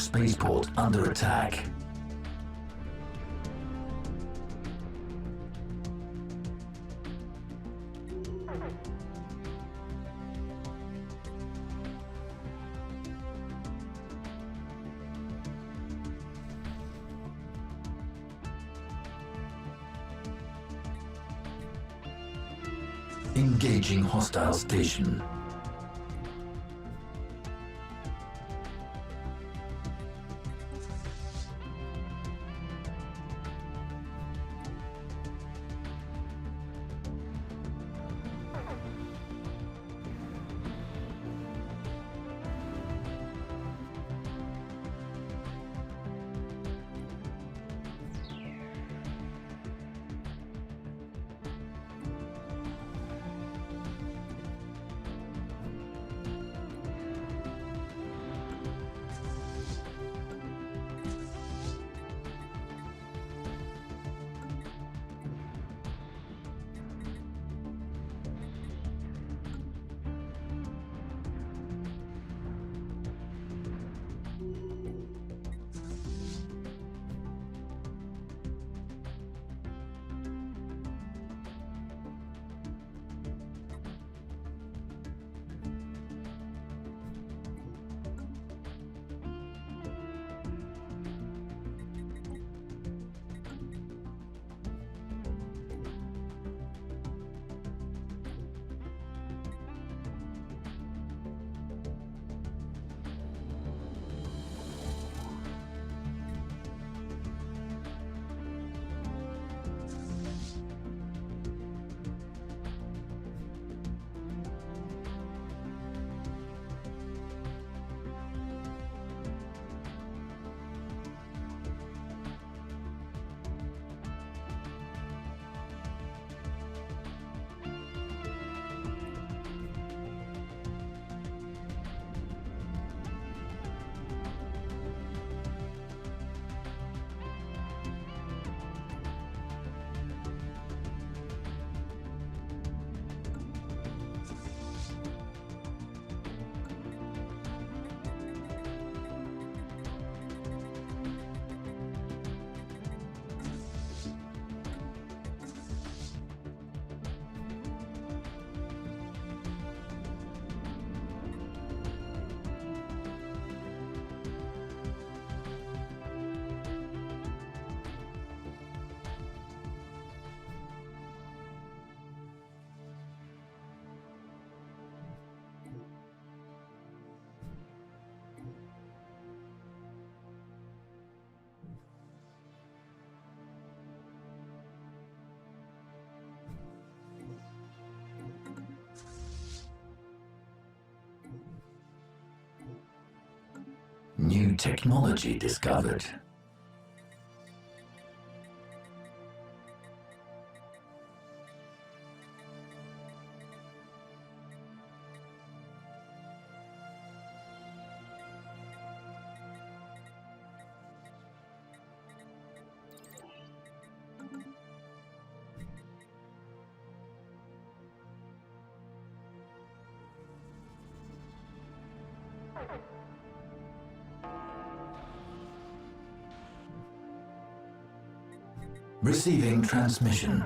spaceport under attack. Engaging hostile station. New technology discovered. Receiving transmission.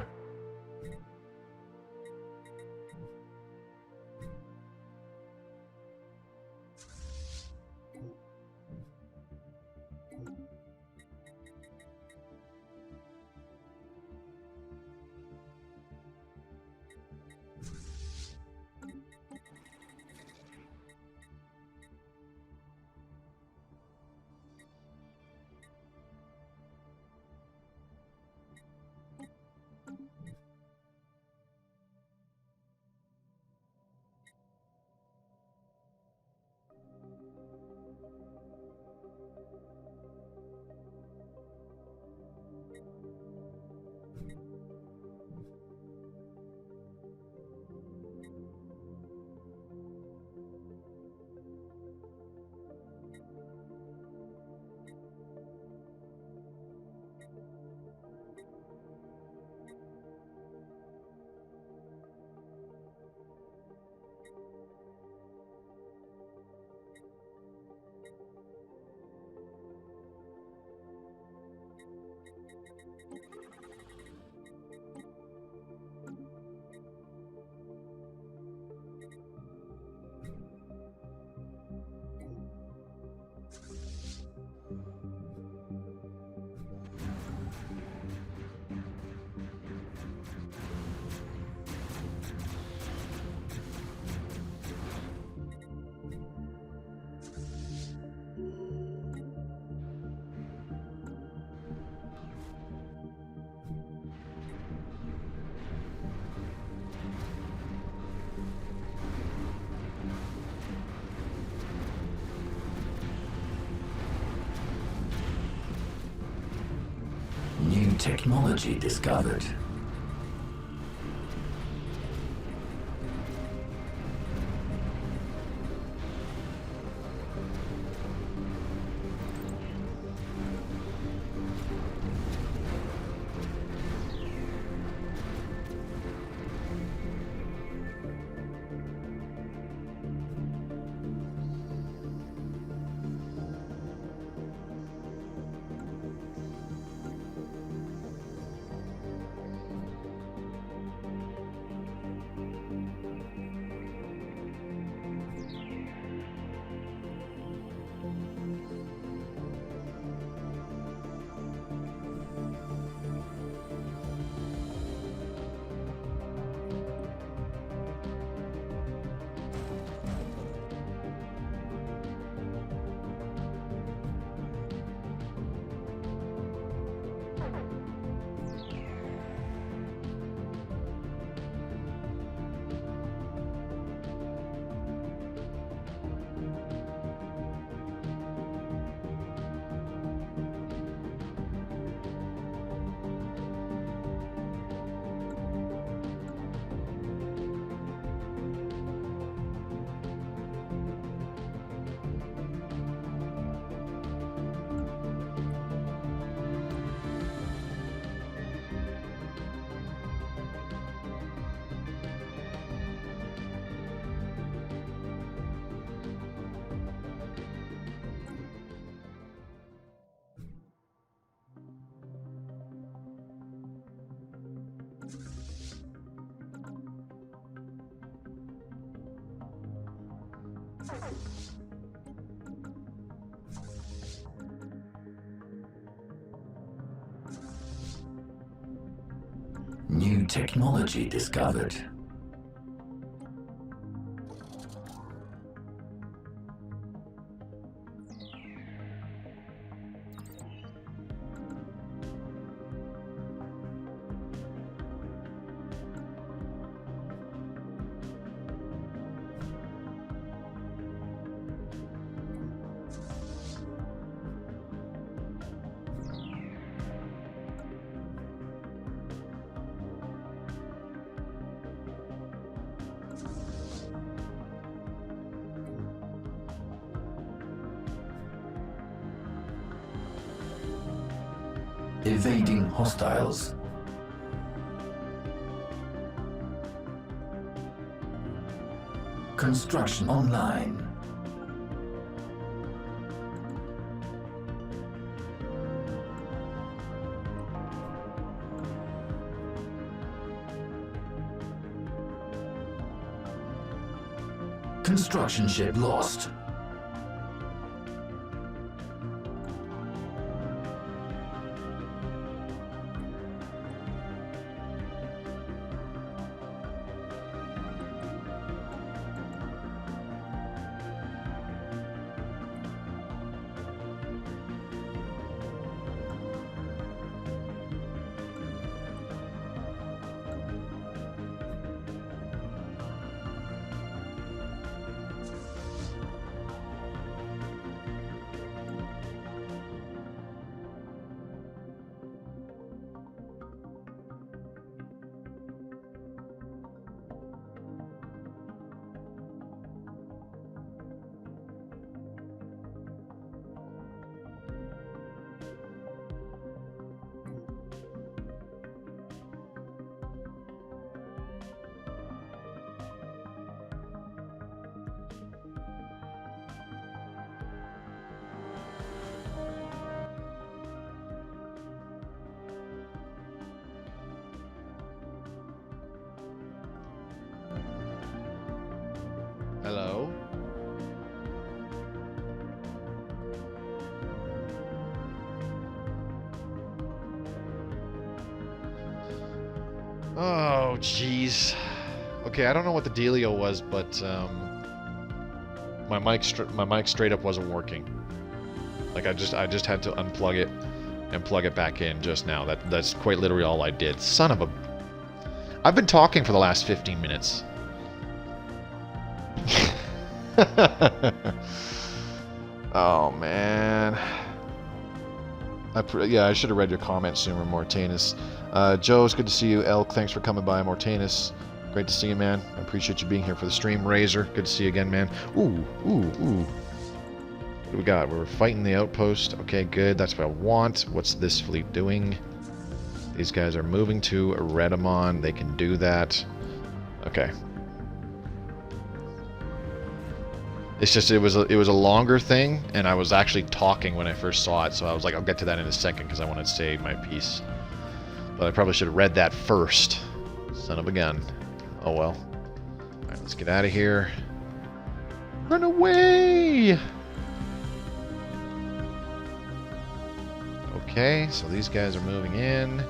technology discovered. New technology discovered. Evading hostiles. Construction online. Construction ship lost. Hello? Oh, jeez. Okay, I don't know what the dealio was, but my mic straight up wasn't working. Like I just had to unplug it and plug it back in just now. That's quite literally all I did. Son of a... I've been talking for the last 15 minutes. Oh, man. Yeah, I should have read your comment sooner, Mortanus. Joe, it's good to see you. Elk, thanks for coming by. Mortanus, great to see you, man. I appreciate you being here for the stream. Razor, good to see you again, man. Ooh. What do we got? We're fighting the outpost. Okay, good. That's what I want. What's this fleet doing? These guys are moving to Redamon. They can do that. Okay. It's just it was a longer thing, and I was actually talking when I first saw it, so I was like, I'll get to that in a second because I wanted to say my piece. But I probably should have read that first. Son of a gun. Oh well. Alright, let's get out of here. Run away! Okay, so these guys are moving in.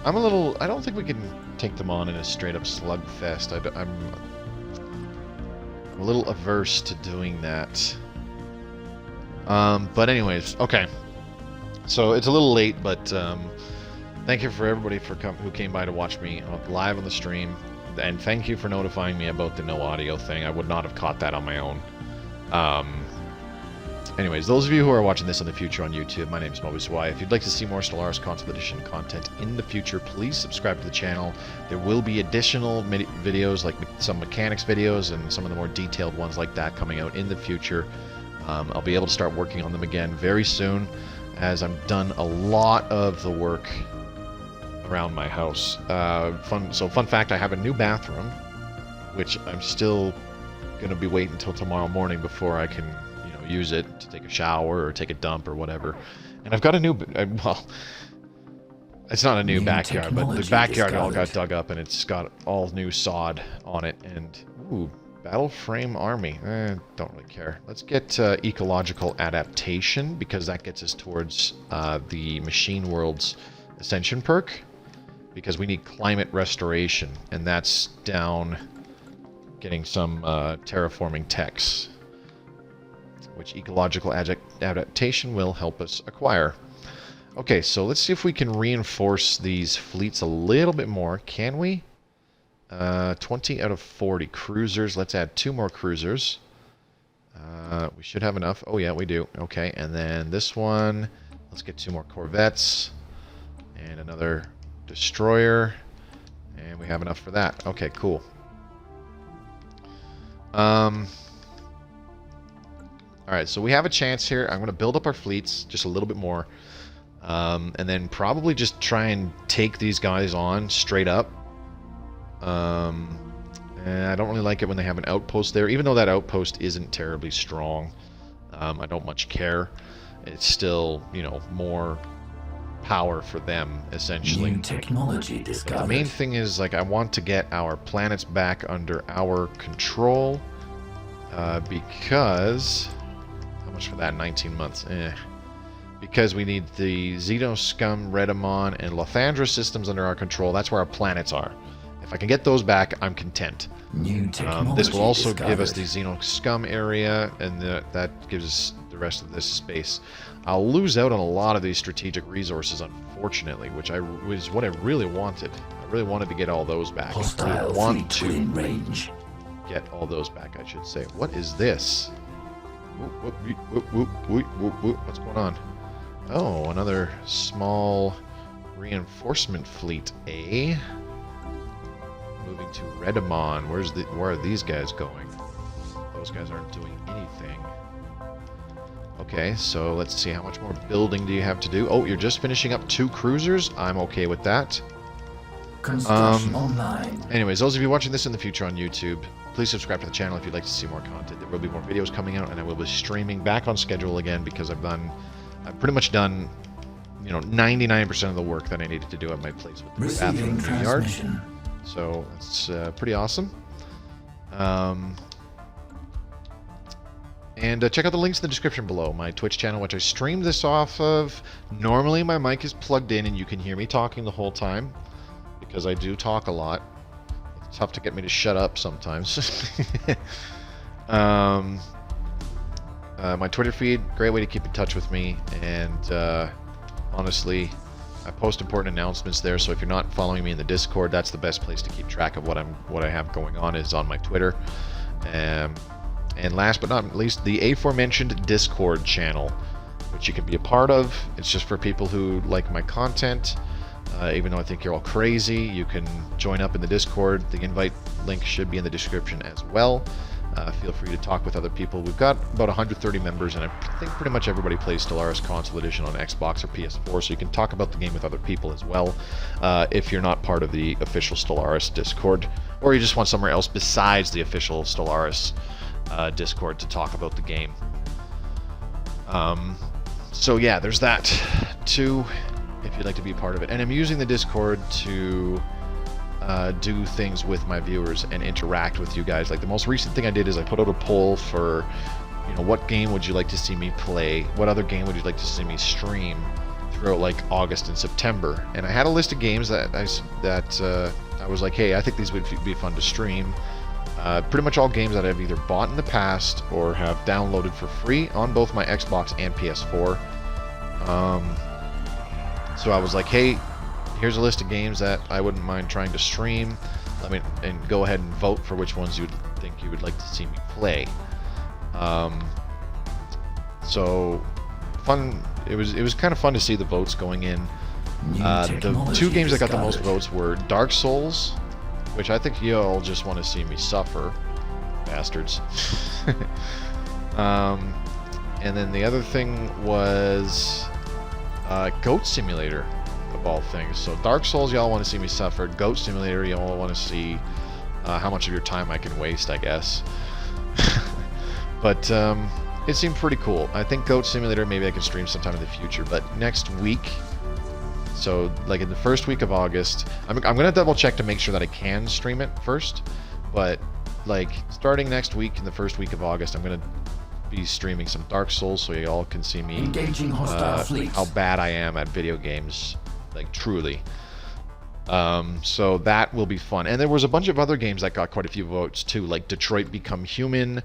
I don't think we can take them on in a straight up slugfest. I'm a little averse to doing that. But anyways, okay. So it's a little late, but thank you for everybody who came by to watch me live on the stream, and thank you for notifying me about the no audio thing. I would not have caught that on my own. Anyways, those of you who are watching this in the future on YouTube, my name is Moby. If you'd like to see more Stellaris Console Edition content in the future, please subscribe to the channel. There will be additional videos, like some mechanics videos and some of the more detailed ones like that coming out in the future. I'll be able to start working on them again very soon, as I've done a lot of the work around my house. Fun fact, I have a new bathroom, which I'm still going to be waiting until tomorrow morning before I can use it to take a shower or take a dump or whatever. And I've got a new, well, it's not a new backyard, but the backyard all got dug up and it's got all new sod on it. And ooh, battle frame army, don't really care. Let's get ecological adaptation, because that gets us towards the machine world's ascension perk, because we need climate restoration, and that's down getting some terraforming techs, which ecological adaptation will help us acquire. Okay, so let's see if we can reinforce these fleets a little bit more. Can we? 20 out of 40 cruisers. Let's add 2 more cruisers. We should have enough. Oh yeah, we do. Okay, and then this one, let's get 2 more corvettes and another destroyer, and we have enough for that. Okay, cool. Alright, so we have a chance here. I'm going to build up our fleets just a little bit more. And then probably just try and take these guys on straight up. And I don't really like it when they have an outpost there. Even though that outpost isn't terribly strong, I don't much care. It's still, more power for them, essentially. New technology discovered. The main thing is, I want to get our planets back under our control. Because... how much for that? 19 months. Because we need the Xenoscum, Redamon, and Lothandra systems under our control. That's where our planets are. If I can get those back, I'm content. New technology this will also discovered. give us the Xenoscum area, and that gives us the rest of this space. I'll lose out on a lot of these strategic resources, unfortunately, which was what I really wanted. I really wanted to get all those back. Hostile I want fleet to within range. get all those back, I should say. What is this? What's going on? Oh, another small reinforcement fleet, eh? Moving to Redamon. Where are these guys going? Those guys aren't doing anything. Okay, so let's see, how much more building do you have to do? Oh, you're just finishing up 2 cruisers? I'm okay with that. Construction online. Anyways, those of you watching this in the future on YouTube, please subscribe to the channel if you'd like to see more content. There will be more videos coming out, and I will be streaming back on schedule again, because I've pretty much done, 99% of the work that I needed to do at my place with the Receiving bathroom in the yard. transmission. So it's pretty awesome. And check out the links in the description below. My Twitch channel, which I stream this off of. Normally my mic is plugged in and you can hear me talking the whole time, because I do talk a lot. It's tough to get me to shut up sometimes. My Twitter feed, great way to keep in touch with me. And honestly, I post important announcements there, so if you're not following me in the Discord, that's the best place to keep track of what I have going on, is on my Twitter. And last but not least, the aforementioned Discord channel, which you can be a part of. It's just for people who like my content. Even though I think you're all crazy, you can join up in the Discord. The invite link should be in the description as well. Feel free to talk with other people. We've got about 130 members, and I think pretty much everybody plays Stellaris Console Edition on Xbox or PS4, so you can talk about the game with other people as well, if you're not part of the official Stellaris Discord, or you just want somewhere else besides the official Stellaris Discord to talk about the game. So yeah, there's that too, if you'd like to be part of it. And I'm using the Discord to do things with my viewers and interact with you guys. Like the most recent thing I did is I put out a poll for, what game would you like to see me play? What other game would you like to see me stream throughout like August and September? And I had a list of games that I was like, hey, I think these would be fun to stream. Pretty much all games that I've either bought in the past or have downloaded for free on both my Xbox and PS4. So I was like, hey, here's a list of games that I wouldn't mind trying to stream. And go ahead and vote for which ones you think you would like to see me play. So fun. It was kind of fun to see the votes going in. The two games that got the most votes were Dark Souls, which I think y'all just want to see me suffer, bastards. And then the other thing was Goat Simulator, of all things. So Dark Souls, y'all want to see me suffer. Goat Simulator, y'all want to see how much of your time I can waste, I guess. But it seemed pretty cool. I think Goat Simulator, maybe I can stream sometime in the future, but next week, so like in the first week of August, I'm going to double check to make sure that I can stream it first, but like starting next week in the first week of August, I'm going to be streaming some Dark Souls so you all can see me Engaging hostile fleets. how bad I am at video games, like truly. So that will be fun. And there was a bunch of other games that got quite a few votes too, like Detroit Become Human,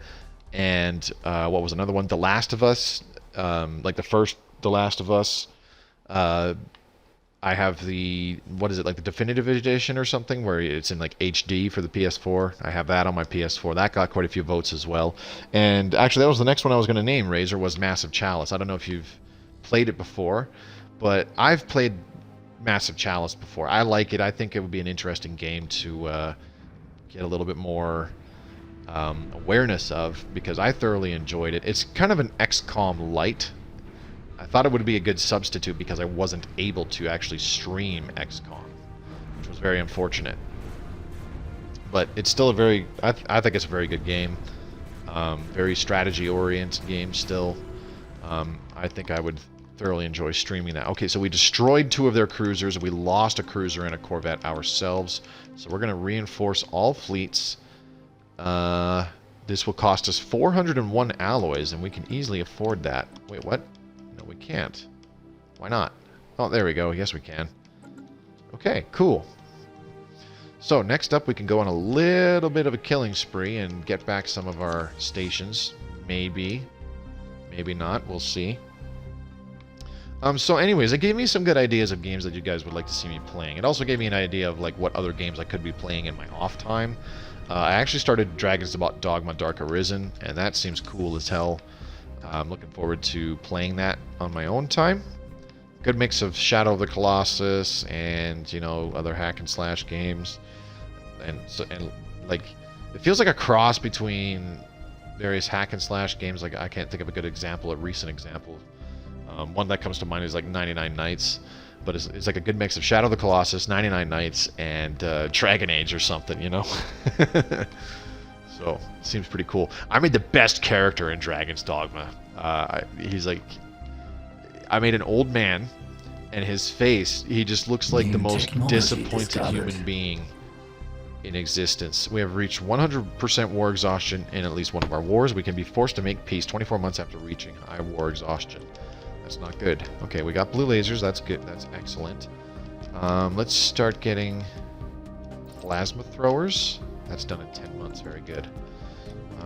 and what was another one? The Last of Us, like the first The Last of Us. I have the, what is it, like the Definitive Edition or something, where it's in like HD for the PS4. I have that on my PS4. That got quite a few votes as well. And actually, that was the next one I was going to name, Razor, was Massive Chalice. I don't know if you've played it before, but I've played Massive Chalice before. I like it. I think it would be an interesting game to get a little bit more awareness of, because I thoroughly enjoyed it. It's kind of an XCOM light. I thought it would be a good substitute because I wasn't able to actually stream XCOM, which was very unfortunate. But it's still a very, I think it's a very good game. Very strategy-oriented game still. I think I would thoroughly enjoy streaming that. Okay, so we destroyed 2 of their cruisers. We lost a cruiser and a corvette ourselves. So we're going to reinforce all fleets. This will cost us 401 alloys, and we can easily afford that. Wait, what? No, we can't. Why not? Oh, there we go. Yes, we can. Okay, cool. So, next up, we can go on a little bit of a killing spree and get back some of our stations. Maybe. Maybe not. We'll see. So anyways, it gave me some good ideas of games that you guys would like to see me playing. It also gave me an idea of like what other games I could be playing in my off time. I actually started Dragon's Dogma Dark Arisen, and that seems cool as hell. I'm looking forward to playing that on my own time. Good mix of Shadow of the Colossus and, you know, other hack and slash games. And like, it feels like a cross between various hack and slash games. Like, I can't think of a good example, a recent example. One that comes to mind is like 99 Nights, but it's like a good mix of Shadow of the Colossus, 99 Nights, and Dragon Age or something, you know? So, seems pretty cool. I made the best character in Dragon's Dogma. He's like, I made an old man, and his face, he just looks like the most disappointed human being in existence. We have reached 100% war exhaustion in at least one of our wars. We can be forced to make peace 24 months after reaching high war exhaustion. That's not good. Okay, we got blue lasers. That's good. That's excellent. Let's start getting plasma throwers. That's done in 10 months. Very good.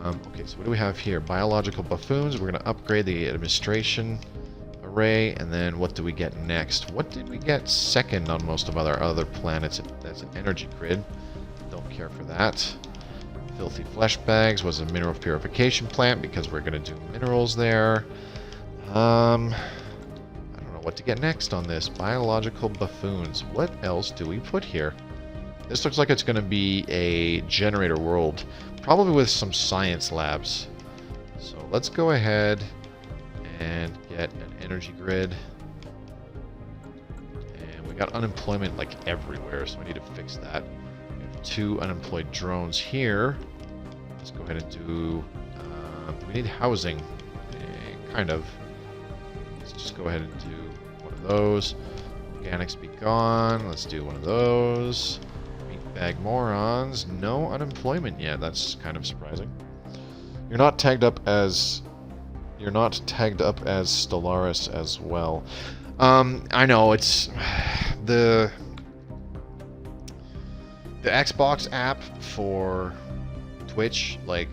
Okay, so what do we have here? Biological buffoons. We're going to upgrade the administration array. And then what do we get next? What did we get second on most of our other planets? That's an energy grid. Don't care for that. Filthy flesh bags was a mineral purification plant because we're going to do minerals there. I don't know what to get next on this. Biological buffoons. What else do we put here? This looks like it's going to be a generator world. Probably with some science labs. So let's go ahead and get an energy grid. And we got unemployment like everywhere, so we need to fix that. We have 2 unemployed drones here. Let's go ahead and do we need housing. Kind of. Let's just go ahead and do one of those. Organics be gone. Let's do one of those. Meatbag morons. No unemployment yet. That's kind of surprising. You're not tagged up as Stellaris as well. I know it's the Xbox app for Twitch, like,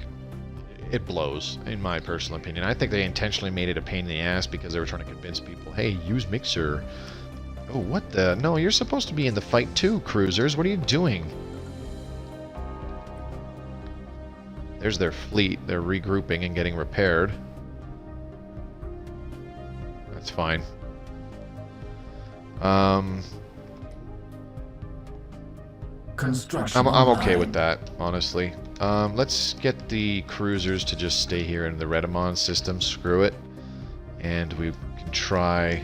it blows, in my personal opinion. I think they intentionally made it a pain in the ass because they were trying to convince people, hey, use Mixer. Oh, what the? No, you're supposed to be in the fight too, cruisers. What are you doing? There's their fleet. They're regrouping and getting repaired. That's fine. Construction I'm okay with that, honestly. Let's get the cruisers to just stay here in the Redamon system. Screw it. And we can try...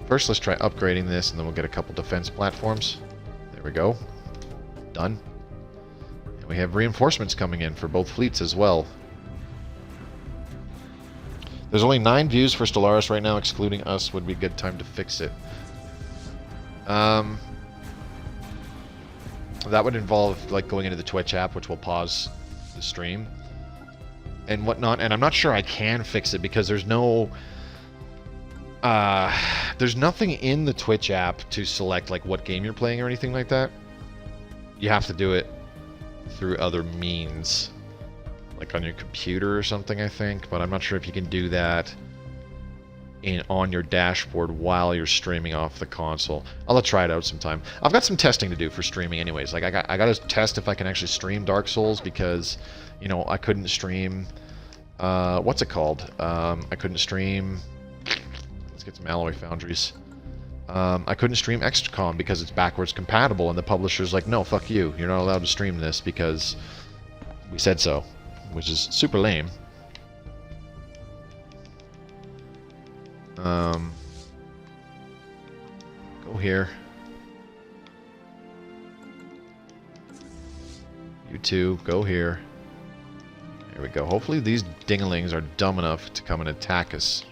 First, let's try upgrading this, and then we'll get a couple defense platforms. There we go. Done. And we have reinforcements coming in for both fleets as well. There's only 9 views for Stellaris right now, excluding us. Would be a good time to fix it. That would involve like going into the Twitch app, which will pause the stream and whatnot. And I'm not sure I can fix it because there's no, there's nothing in the Twitch app to select like what game you're playing or anything like that. You have to do it through other means, like on your computer or something, I think. But I'm not sure if you can do that on your dashboard while you're streaming off the console. I'll try it out sometime. I've got some testing to do for streaming anyways. Like I got to test if I can actually stream Dark Souls because, you know, I couldn't stream what's it called? I couldn't stream, let's get some alloy foundries. I couldn't stream XCOM because it's backwards compatible, and the publisher's like, no, fuck you. You're not allowed to stream this because we said so, which is super lame. Go here. You two, go here. There we go. Hopefully these dinglings are dumb enough to come and attack us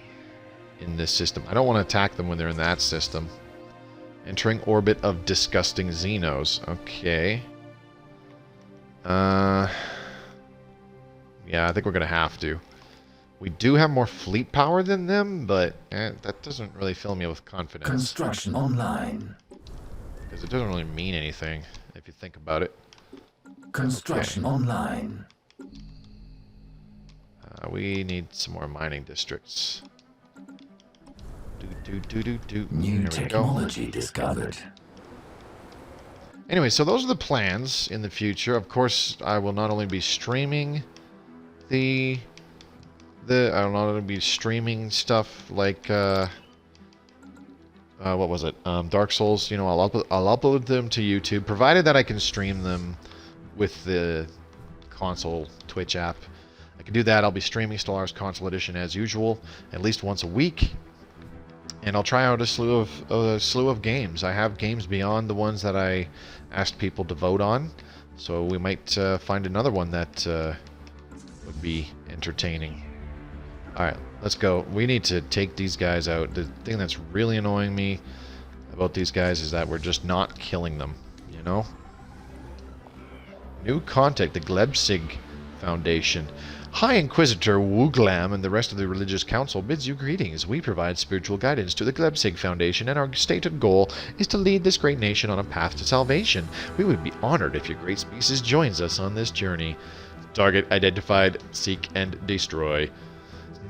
in this system. I don't want to attack them when they're in that system. Entering orbit of disgusting Xenos. Okay. Yeah, I think we're going to have to. We do have more fleet power than them, but that doesn't really fill me with confidence. Construction online. Because it doesn't really mean anything, if you think about it. Construction online. We need some more mining districts. New technology discovered. Anyway, so those are the plans in the future. Of course, I will not only be streaming I will not only be streaming stuff like what was it? Dark Souls. You know, I'll upload them to YouTube, provided that I can stream them with the console Twitch app. I can do that. I'll be streaming Stellaris Console Edition as usual, at least once a week. And I'll try out a slew of games. I have games beyond the ones that I asked people to vote on, so we might find another one that would be entertaining. Alright, let's go. We need to take these guys out. The thing that's really annoying me about these guys is that we're just not killing them, you know? New contact, the Glebsig Foundation. High Inquisitor Wooglam and the rest of the religious council bids you greetings. We provide spiritual guidance to the Glebsig Foundation, and our stated goal is to lead this great nation on a path to salvation. We would be honored if your great species joins us on this journey. Target identified. Seek and destroy.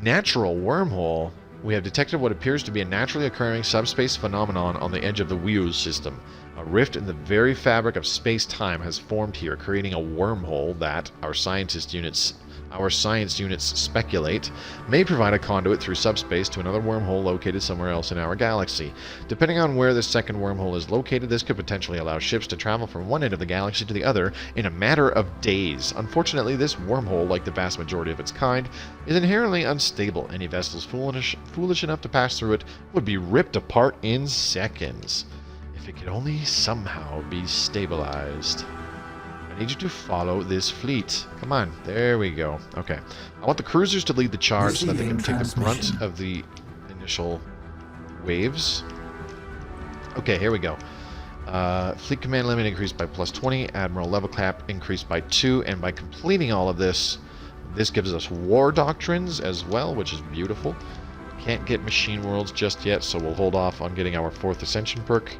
Natural wormhole. We have detected what appears to be a naturally occurring subspace phenomenon on the edge of the Wheels system. A rift in the very fabric of space-time has formed here, creating a wormhole that our scientist units our science units speculate, may provide a conduit through subspace to another wormhole located somewhere else in our galaxy. Depending on where this second wormhole is located, this could potentially allow ships to travel from one end of the galaxy to the other in a matter of days. Unfortunately, this wormhole, like the vast majority of its kind, is inherently unstable. Any vessels foolish enough to pass through it would be ripped apart in seconds. If it could only somehow be stabilized. I need you to follow this fleet. Come on. There we go. Okay. I want the cruisers to lead the charge so that they can take the brunt of the initial waves. Okay, here we go. Fleet command limit increased by +20. Admiral level cap increased by 2. And by completing all of this, this gives us war doctrines as well, which is beautiful. Can't get machine worlds just yet, so we'll hold off on getting our 4th ascension perk.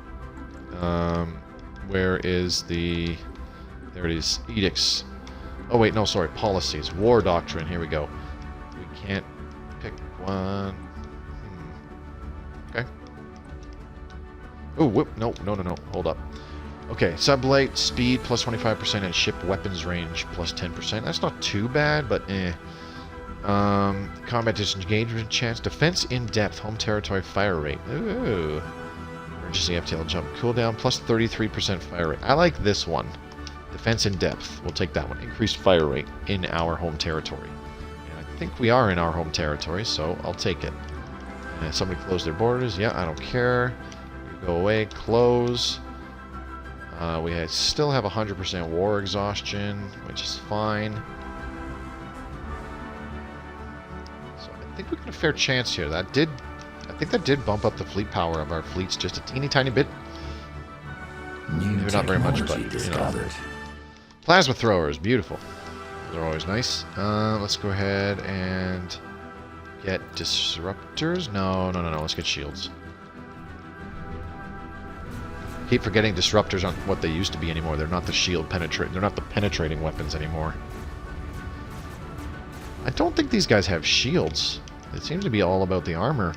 Where is the... There it is. Edicts. Oh, wait. No, sorry. Policies. War doctrine. Here we go. We can't pick one. Okay. Oh, whoop. No. Hold up. Okay. Sublight speed plus 25% and ship weapons range plus 10%. That's not too bad, but eh. Combat disengagement chance. Defense in depth. Home territory fire rate. Ooh. Emergency FTL jump cooldown plus 33% fire rate. I like this one. Defense in depth. We'll take that one. Increased fire rate in our home territory. And I think we are in our home territory, so I'll take it. And somebody close their borders. Yeah, I don't care. You go away. Close. We still have 100% war exhaustion, which is fine. So I think we got a fair chance here. I think that did bump up the fleet power of our fleets just a teeny tiny bit. Maybe not very much, but you know. Plasma throwers, beautiful. They're always nice. Let's go ahead and get disruptors. No. Let's get shields. Keep forgetting disruptors aren't what they used to be anymore. They're not the shield penetrate. They're not the penetrating weapons anymore. I don't think these guys have shields. It seems to be all about the armor.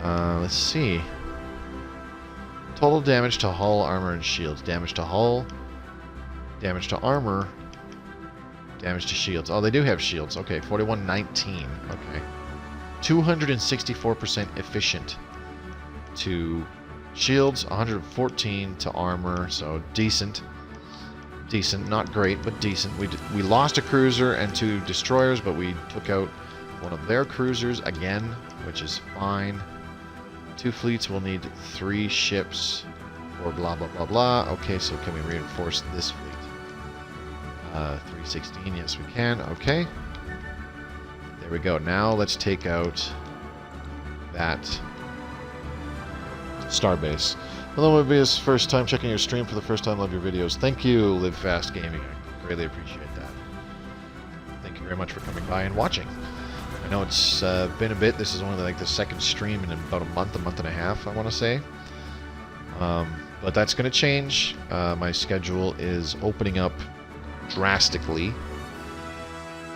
Let's see. Total damage to hull, armor, and shields. Damage to hull. Damage to armor. Damage to shields. Oh, they do have shields. Okay, 4119. Okay. 264% efficient to shields, 114 to armor, so decent. Decent, not great, but decent. We lost a cruiser and 2 destroyers, but we took out one of their cruisers again, which is fine. 2 fleets will need 3 ships or blah blah blah blah. Okay, so can we reinforce this fleet? 316, yes we can. Okay. There we go. Now let's take out that starbase. Hello, Mobius. First time checking your stream for the first time. Love your videos. Thank you, Live Fast Gaming. I greatly appreciate that. Thank you very much for coming by and watching. I know it's been a bit. This is only like the second stream in about a month and a half, I want to say. But that's going to change. My schedule is opening up drastically.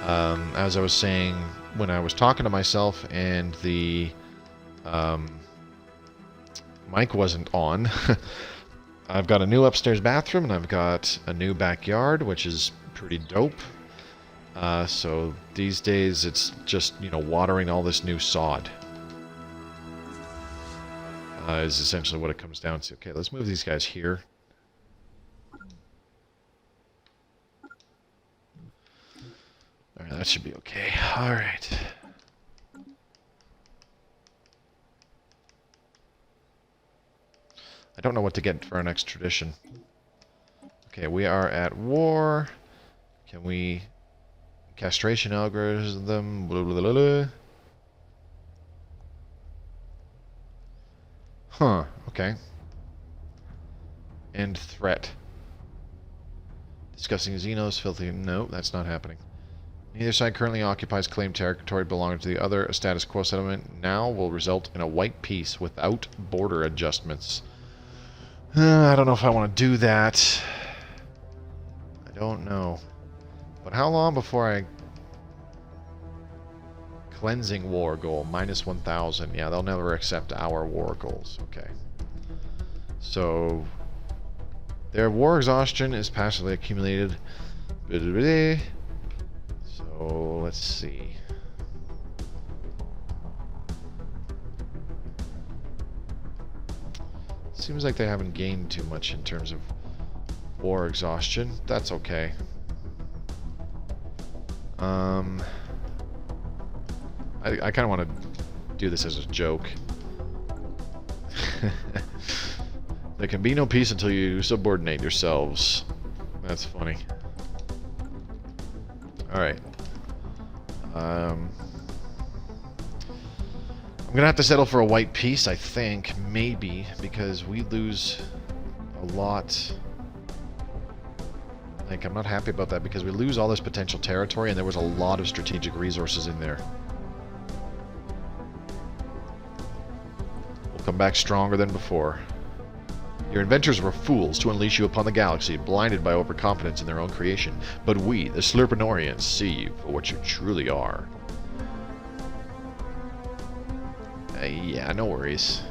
As I was saying when I was talking to myself and the mic wasn't on, I've got a new upstairs bathroom and I've got a new backyard, which is pretty dope. So these days it's just, you know, watering all this new sod. Is essentially what it comes down to. Okay, let's move these guys here. Alright, that should be okay. Alright. I don't know what to get for our next tradition. Okay, we are at war. Can we... Castration algorithm... Blah, blah, blah, blah. Huh, okay. End threat. Discussing Xenos, filthy... No, that's not happening. Neither side currently occupies claimed territory belonging to the other. A status quo settlement now will result in a white peace without border adjustments. I don't know if I want to do that. I don't know. But how long before I... Cleansing war goal, minus 1,000. Yeah, they'll never accept our war goals. Okay. So... Their war exhaustion is passively accumulated. So So, let's see. Seems like they haven't gained too much in terms of war exhaustion. That's okay. I kind of want to do this as a joke. There can be no peace until you subordinate yourselves. That's funny. Alright. I'm gonna have to settle for a white peace, I think. Maybe. Because we lose a lot. Like, I'm not happy about that because we lose all this potential territory and there was a lot of strategic resources in there. We'll come back stronger than before. Your inventors were fools to unleash you upon the galaxy, blinded by overconfidence in their own creation. But we, the Slurpanorians, see you for what you truly are. Yeah, no worries.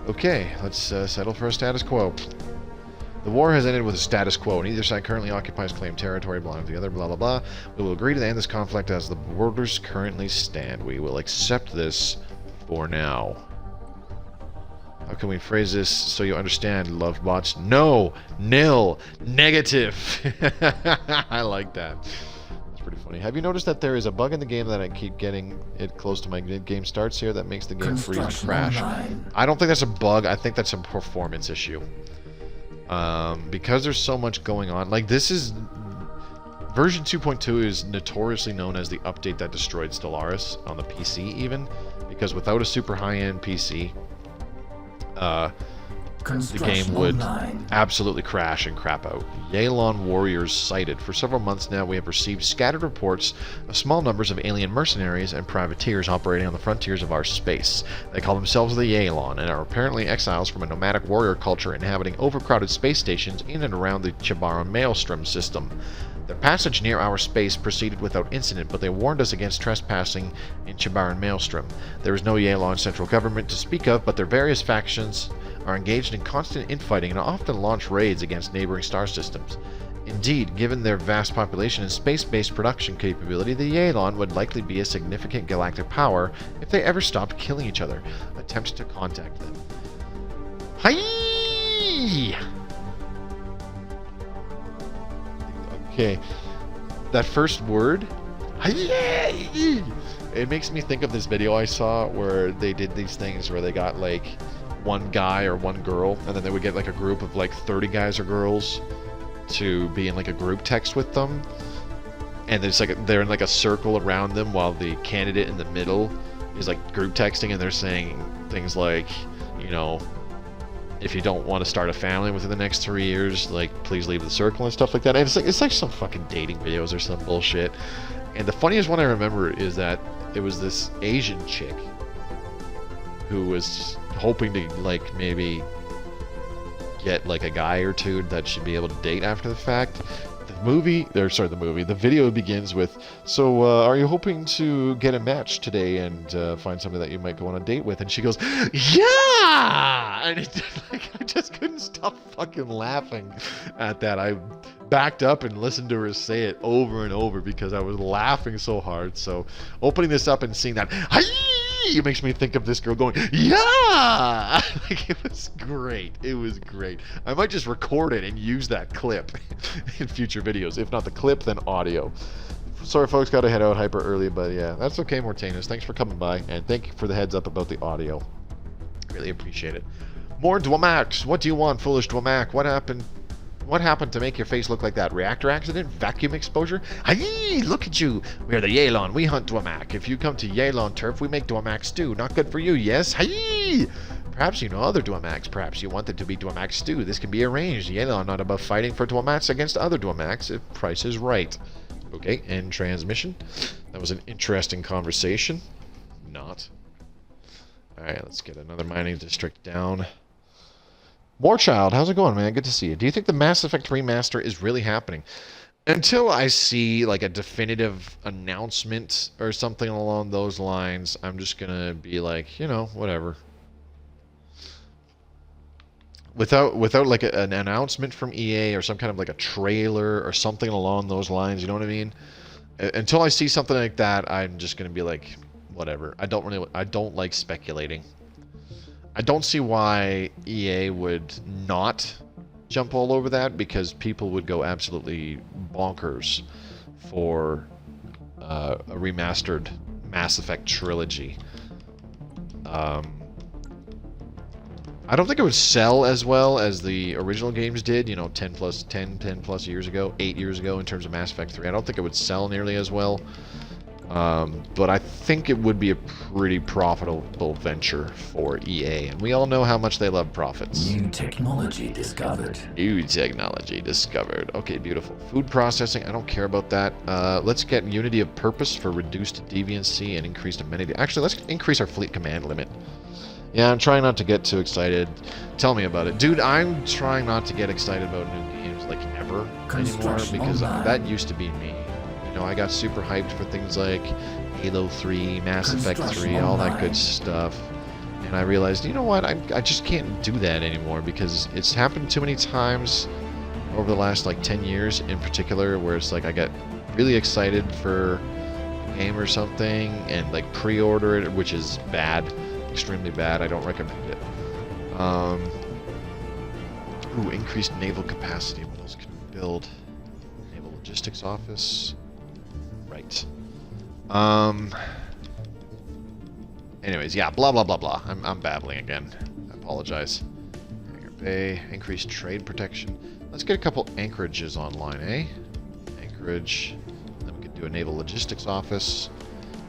Okay, let's settle for a status quo. The war has ended with a status quo, and either side currently occupies claimed territory belonging to the other, blah blah blah. We will agree to end this conflict as the borders currently stand. We will accept this for now. How can we phrase this so you understand, Lovebots? No! Nil! Negative! I like that. That's pretty funny. Have you noticed that there is a bug in the game that I keep getting it close to my game starts here that makes the game freeze and crash? I don't think that's a bug. I think that's a performance issue. Because there's so much going on. Like, this is... Version 2.2 is notoriously known as the update that destroyed Stellaris on the PC, even. Because without a super high-end PC... the game would absolutely crash and crap out. Yalon warriors sighted. For several months now, we have received scattered reports of small numbers of alien mercenaries and privateers operating on the frontiers of our space. They call themselves the Yalon and are apparently exiles from a nomadic warrior culture inhabiting overcrowded space stations in and around the Chibaran Maelstrom system. Their passage near our space proceeded without incident, but they warned us against trespassing in Chibaran Maelstrom. There is no Yalon central government to speak of, but their various factions are engaged in constant infighting and often launch raids against neighboring star systems. Indeed, given their vast population and space-based production capability, the Yalon would likely be a significant galactic power if they ever stopped killing each other. Attempt to contact them. Hi! Okay, that first word, it makes me think of this video I saw where they did these things where they got like one guy or one girl, and then they would get like a group of like 30 guys or girls to be in like a group text with them, and it's like they're in like a circle around them while the candidate in the middle is like group texting, and they're saying things like, you know, if you don't want to start a family within the next 3 years, like, please leave the circle and stuff like that. And it's like some fucking dating videos or some bullshit. And the funniest one I remember is that it was this Asian chick who was hoping to, like, maybe get, like, a guy or two that she'd be able to date after the fact. The video begins with, so, are you hoping to get a match today and find somebody that you might go on a date with? And she goes, yeah! And I just couldn't stop fucking laughing at that. I backed up and listened to her say it over and over because I was laughing so hard. So, opening this up and seeing that, it makes me think of this girl going, yeah! Like, it was great. It was great. I might just record it and use that clip in future videos. If not the clip, then audio. Sorry, folks, got to head out hyper early, but yeah, that's okay, Mortanus. Thanks for coming by, and thank you for the heads up about the audio. Really appreciate it. More Dwamax. What do you want, foolish Dwamak? What happened? What happened to make your face look like that? Reactor accident? Vacuum exposure? Aye, look at you! We are the Yalon. We hunt Dwamak. If you come to Yalon turf, we make Dwamak stew. Not good for you, yes? Aye! Perhaps you know other Dwamaks. Perhaps you want it to be Dwamak stew. This can be arranged. Yalon not above fighting for Dwamaks against other Dwamaks if price is right. Okay, end transmission. That was an interesting conversation. Not. Alright, let's get another mining district down. Morechild, how's it going, man? Good to see you. Do you think the Mass Effect remaster is really happening? Until I see like a definitive announcement or something along those lines, I'm just gonna be like, you know, whatever. without like an announcement from EA or some kind of like a trailer or something along those lines, you know what I mean? Until I see something like that, I'm just gonna be like, whatever. I don't like speculating. I don't see why EA would not jump all over that, because people would go absolutely bonkers for a remastered Mass Effect trilogy. I don't think it would sell as well as the original games did, you know, 10 plus years ago, 8 years ago in terms of Mass Effect 3. I don't think it would sell nearly as well. But I think it would be a pretty profitable venture for EA. And we all know how much they love profits. New technology discovered. New technology discovered. Okay, beautiful. Food processing, I don't care about that. Let's get unity of purpose for reduced deviancy and increased amenity. Actually, let's increase our fleet command limit. Yeah, I'm trying not to get too excited. Tell me about it. Dude, I'm trying not to get excited about new games like ever anymore, because that used to be me. You know, I got super hyped for things like Halo 3, Mass Effect 3, all that good stuff. And I realized, you know what, I just can't do that anymore, because it's happened too many times over the last like 10 years in particular, where it's like I get really excited for a game or something and like pre-order it, which is bad. Extremely bad. I don't recommend it. Ooh, increased naval capacity. What else can we build? Naval logistics office. Right. Anyways, yeah. Blah blah blah blah. I'm babbling again. I apologize. Hangar Bay. Increased trade protection. Let's get a couple anchorages online, eh? Anchorage. Then we could do a naval logistics office.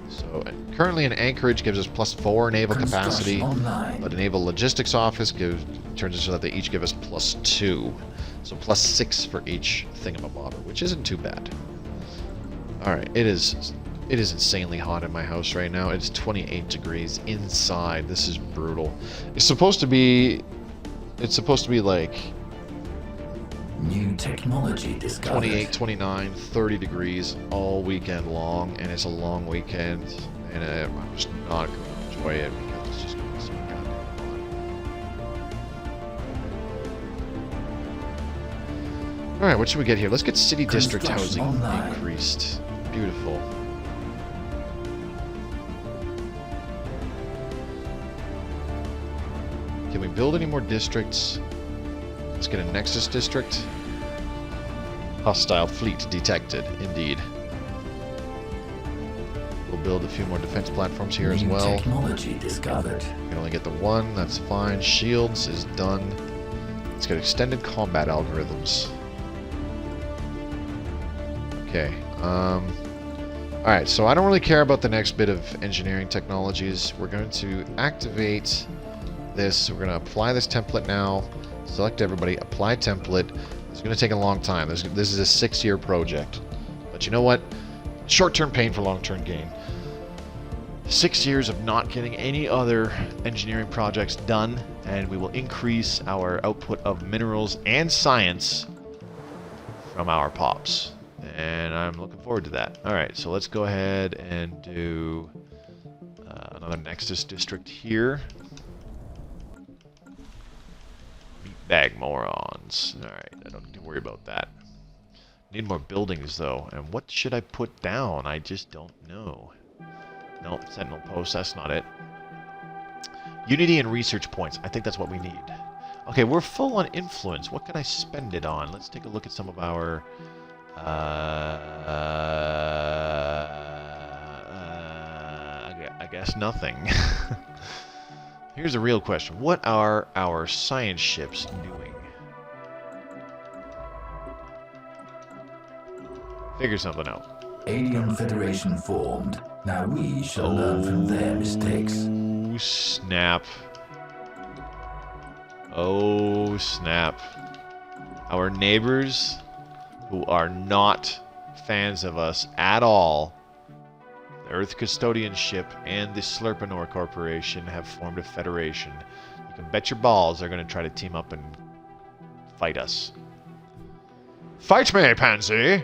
So currently an anchorage gives us +4 naval capacity, but a naval logistics office turns it so that they each give us +2. So +6 for each thingamabobber, which isn't too bad. Alright, it is insanely hot in my house right now. It's 28 degrees inside. This is brutal. It's supposed to be like new technology discovered. 28, 29, 30 degrees all weekend long, and it's a long weekend, and I'm just not going to enjoy it because it's just going to be so goddamn hot. Alright, what should we get here? Let's get city district housing increased. Beautiful. Can we build any more districts? Let's get a Nexus district. Hostile fleet detected, indeed. We'll build a few more defense platforms here as well. Technology discovered. We can only get the one, that's fine. Shields is done. Let's get extended combat algorithms. Okay. Alright, so I don't really care about the next bit of engineering technologies. We're going to activate this. We're going to apply this template now. Select everybody, apply template. It's going to take a long time. This is a 6-year project. But you know what? Short-term pain for long-term gain. 6 years of not getting any other engineering projects done, and we will increase our output of minerals and science from our pops. And I'm looking forward to that. Alright, so let's go ahead and do another Nexus district here. Bag morons. Alright, I don't need to worry about that. Need more buildings, though. And what should I put down? I just don't know. Nope, Sentinel Post, that's not it. Unity and research points. I think that's what we need. Okay, we're full on influence. What can I spend it on? Let's take a look at some of our... I guess nothing. Here's a real question. What are our science ships doing? Figure something out. Alien Federation formed. Now we shall learn from their mistakes. Oh, snap. Oh, snap. Our neighbors, who are not fans of us at all, the Earth Custodian ship and the Slurpanor Corporation have formed a federation. You can bet your balls they're going to try to team up and fight us. Fight me, Pansy!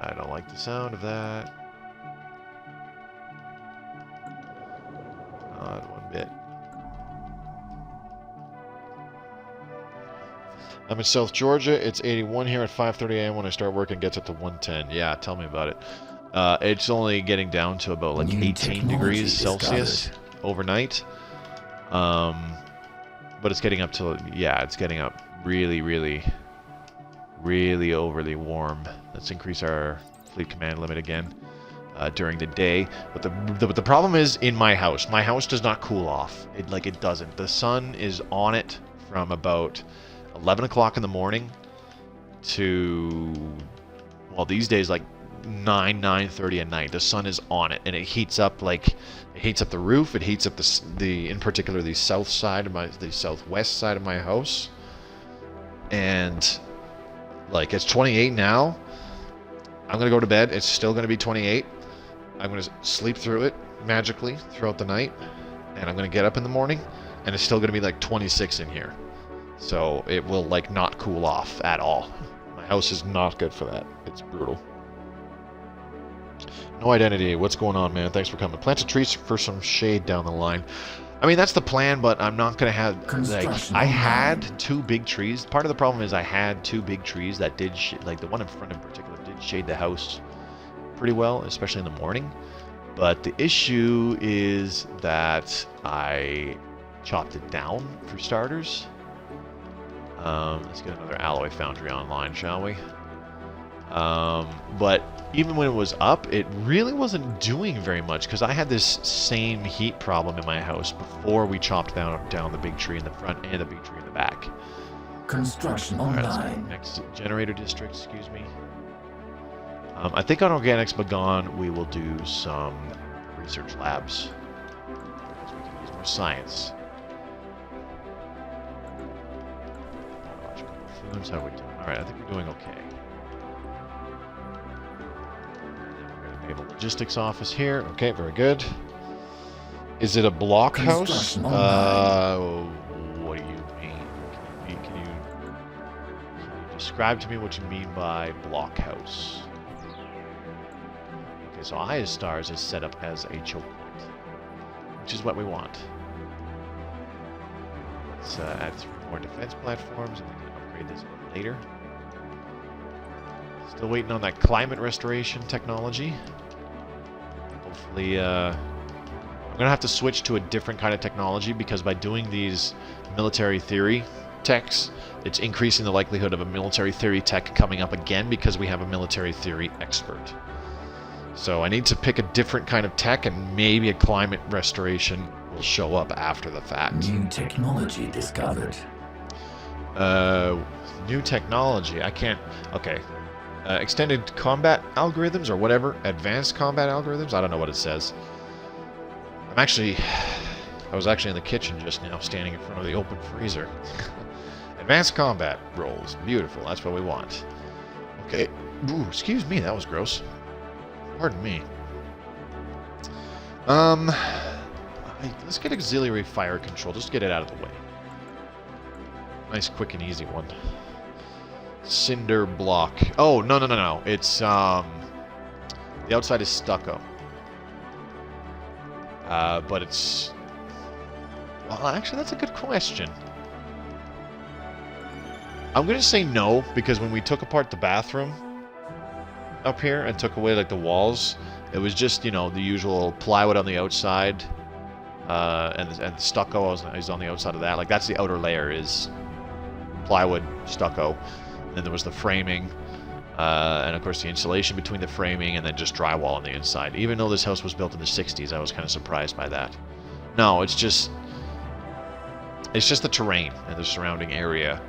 I don't like the sound of that. Not one bit. I'm in South Georgia. It's 81 here at 5:30 a.m. When I start work, it gets up to 110. Yeah, tell me about it. It's only getting down to about like 18 degrees Celsius overnight. But it's getting up to, yeah, it's getting up really, really, really overly warm. Let's increase our fleet command limit again during the day. But the problem is in my house. My house does not cool off. It doesn't. The sun is on it from about 11 o'clock in the morning to, well, these days like 9:30 at night. The sun is on it, and it heats up it heats up the roof. It heats up the in particular the southwest side of my house, and like it's 28 now. I'm gonna go to bed. It's still gonna be 28. I'm gonna sleep through it magically throughout the night, and I'm gonna get up in the morning, and it's still gonna be like 26 in here. So it will like not cool off at all. My house is not good for that. It's brutal. No identity. What's going on, man? Thanks for coming. Plant a tree for some shade down the line. I mean, that's the plan, but I'm not going to have... Like, I had 2 big trees. Part of the problem is I had 2 big trees that did... Like, the one in front in particular did shade the house pretty well, especially in the morning. But the issue is that I chopped it down, for starters. Let's get another alloy foundry online, shall we? But even when it was up, it really wasn't doing very much because I had this same heat problem in my house before we chopped down the big tree in the front and the big tree in the back. Construction All right, online. next generator district, excuse me. I think on Organics Bagon we will do some research labs because we can use more science. How are we doing? Alright, I think we're doing okay. Naval Logistics Office here. Okay, very good. Is it a block house? What do you mean? Can you describe to me what you mean by block house? Okay, so Stars is set up as a choke point, which is what we want. Let's add 3 more defense platforms, and we can upgrade this one later. Still waiting on that climate restoration technology. Hopefully, I'm going to have to switch to a different kind of technology because by doing these military theory techs, it's increasing the likelihood of a military theory tech coming up again because we have a military theory expert. So I need to pick a different kind of tech, and maybe a climate restoration will show up after the fact. New technology discovered. New technology. I can't... Okay. Extended combat algorithms or whatever. Advanced combat algorithms. I don't know what it says. I was actually in the kitchen just now, standing in front of the open freezer. Advanced combat roles. Beautiful. That's what we want. Okay. Ooh, excuse me. That was gross. Pardon me. Let's get auxiliary fire control. Just get it out of the way. Nice, quick, and easy one. Cinder block. Oh, no. It's, the outside is stucco. But it's... Well, actually, that's a good question. I'm going to say no, because when we took apart the bathroom up here and took away, like, the walls, it was just, you know, the usual plywood on the outside, and the stucco is on the outside of that. Like, that's the outer layer, is plywood, stucco. And then there was the framing, and of course the insulation between the framing, and then just drywall on the inside. Even though this house was built in the 60s, I was kind of surprised by that. No, it's just the terrain and the surrounding area.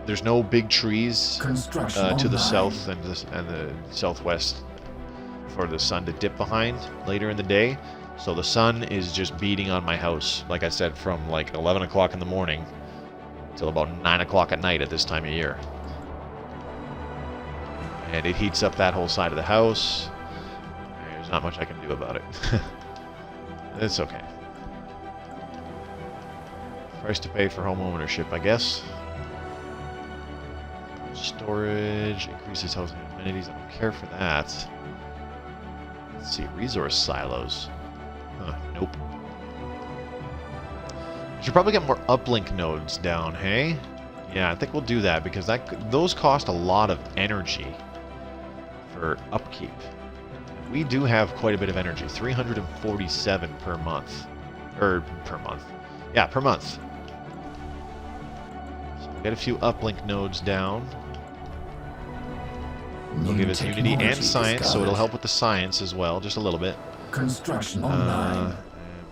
There's no big trees to the south and the southwest for the sun to dip behind later in the day. So the sun is just beating on my house, like I said, from like 11 o'clock in the morning till about 9 o'clock at night at this time of year. And it heats up that whole side of the house. There's not much I can do about it. It's okay. Price to pay for home ownership, I guess. Storage increases housing amenities. I don't care for that. Let's see, resource silos. Nope. We should probably get more uplink nodes down, hey? Yeah, I think we'll do that because those cost a lot of energy for upkeep. We do have quite a bit of energy, 347 per month. Per month. Yeah, per month. So we'll get a few uplink nodes down. It'll give us Unity and Science, so it'll help with the science as well, just a little bit. Construction online.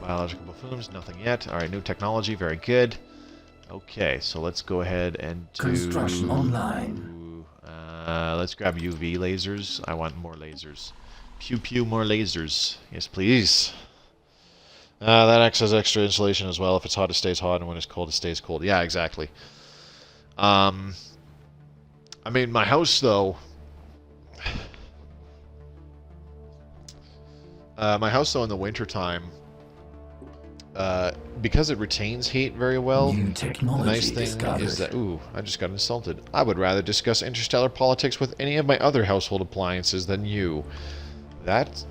Biological buffoons, nothing yet. Alright, new technology, very good. Okay, so let's go ahead and do... Construction online. Let's grab UV lasers. I want more lasers. Pew pew, more lasers. Yes, please. That acts as extra insulation as well. If it's hot, it stays hot, and when it's cold, it stays cold. Yeah, exactly. I mean, my house, though... my house, though, in the wintertime, because it retains heat very well, the nice thing is that... Ooh, I just got insulted. I would rather discuss interstellar politics with any of my other household appliances than you.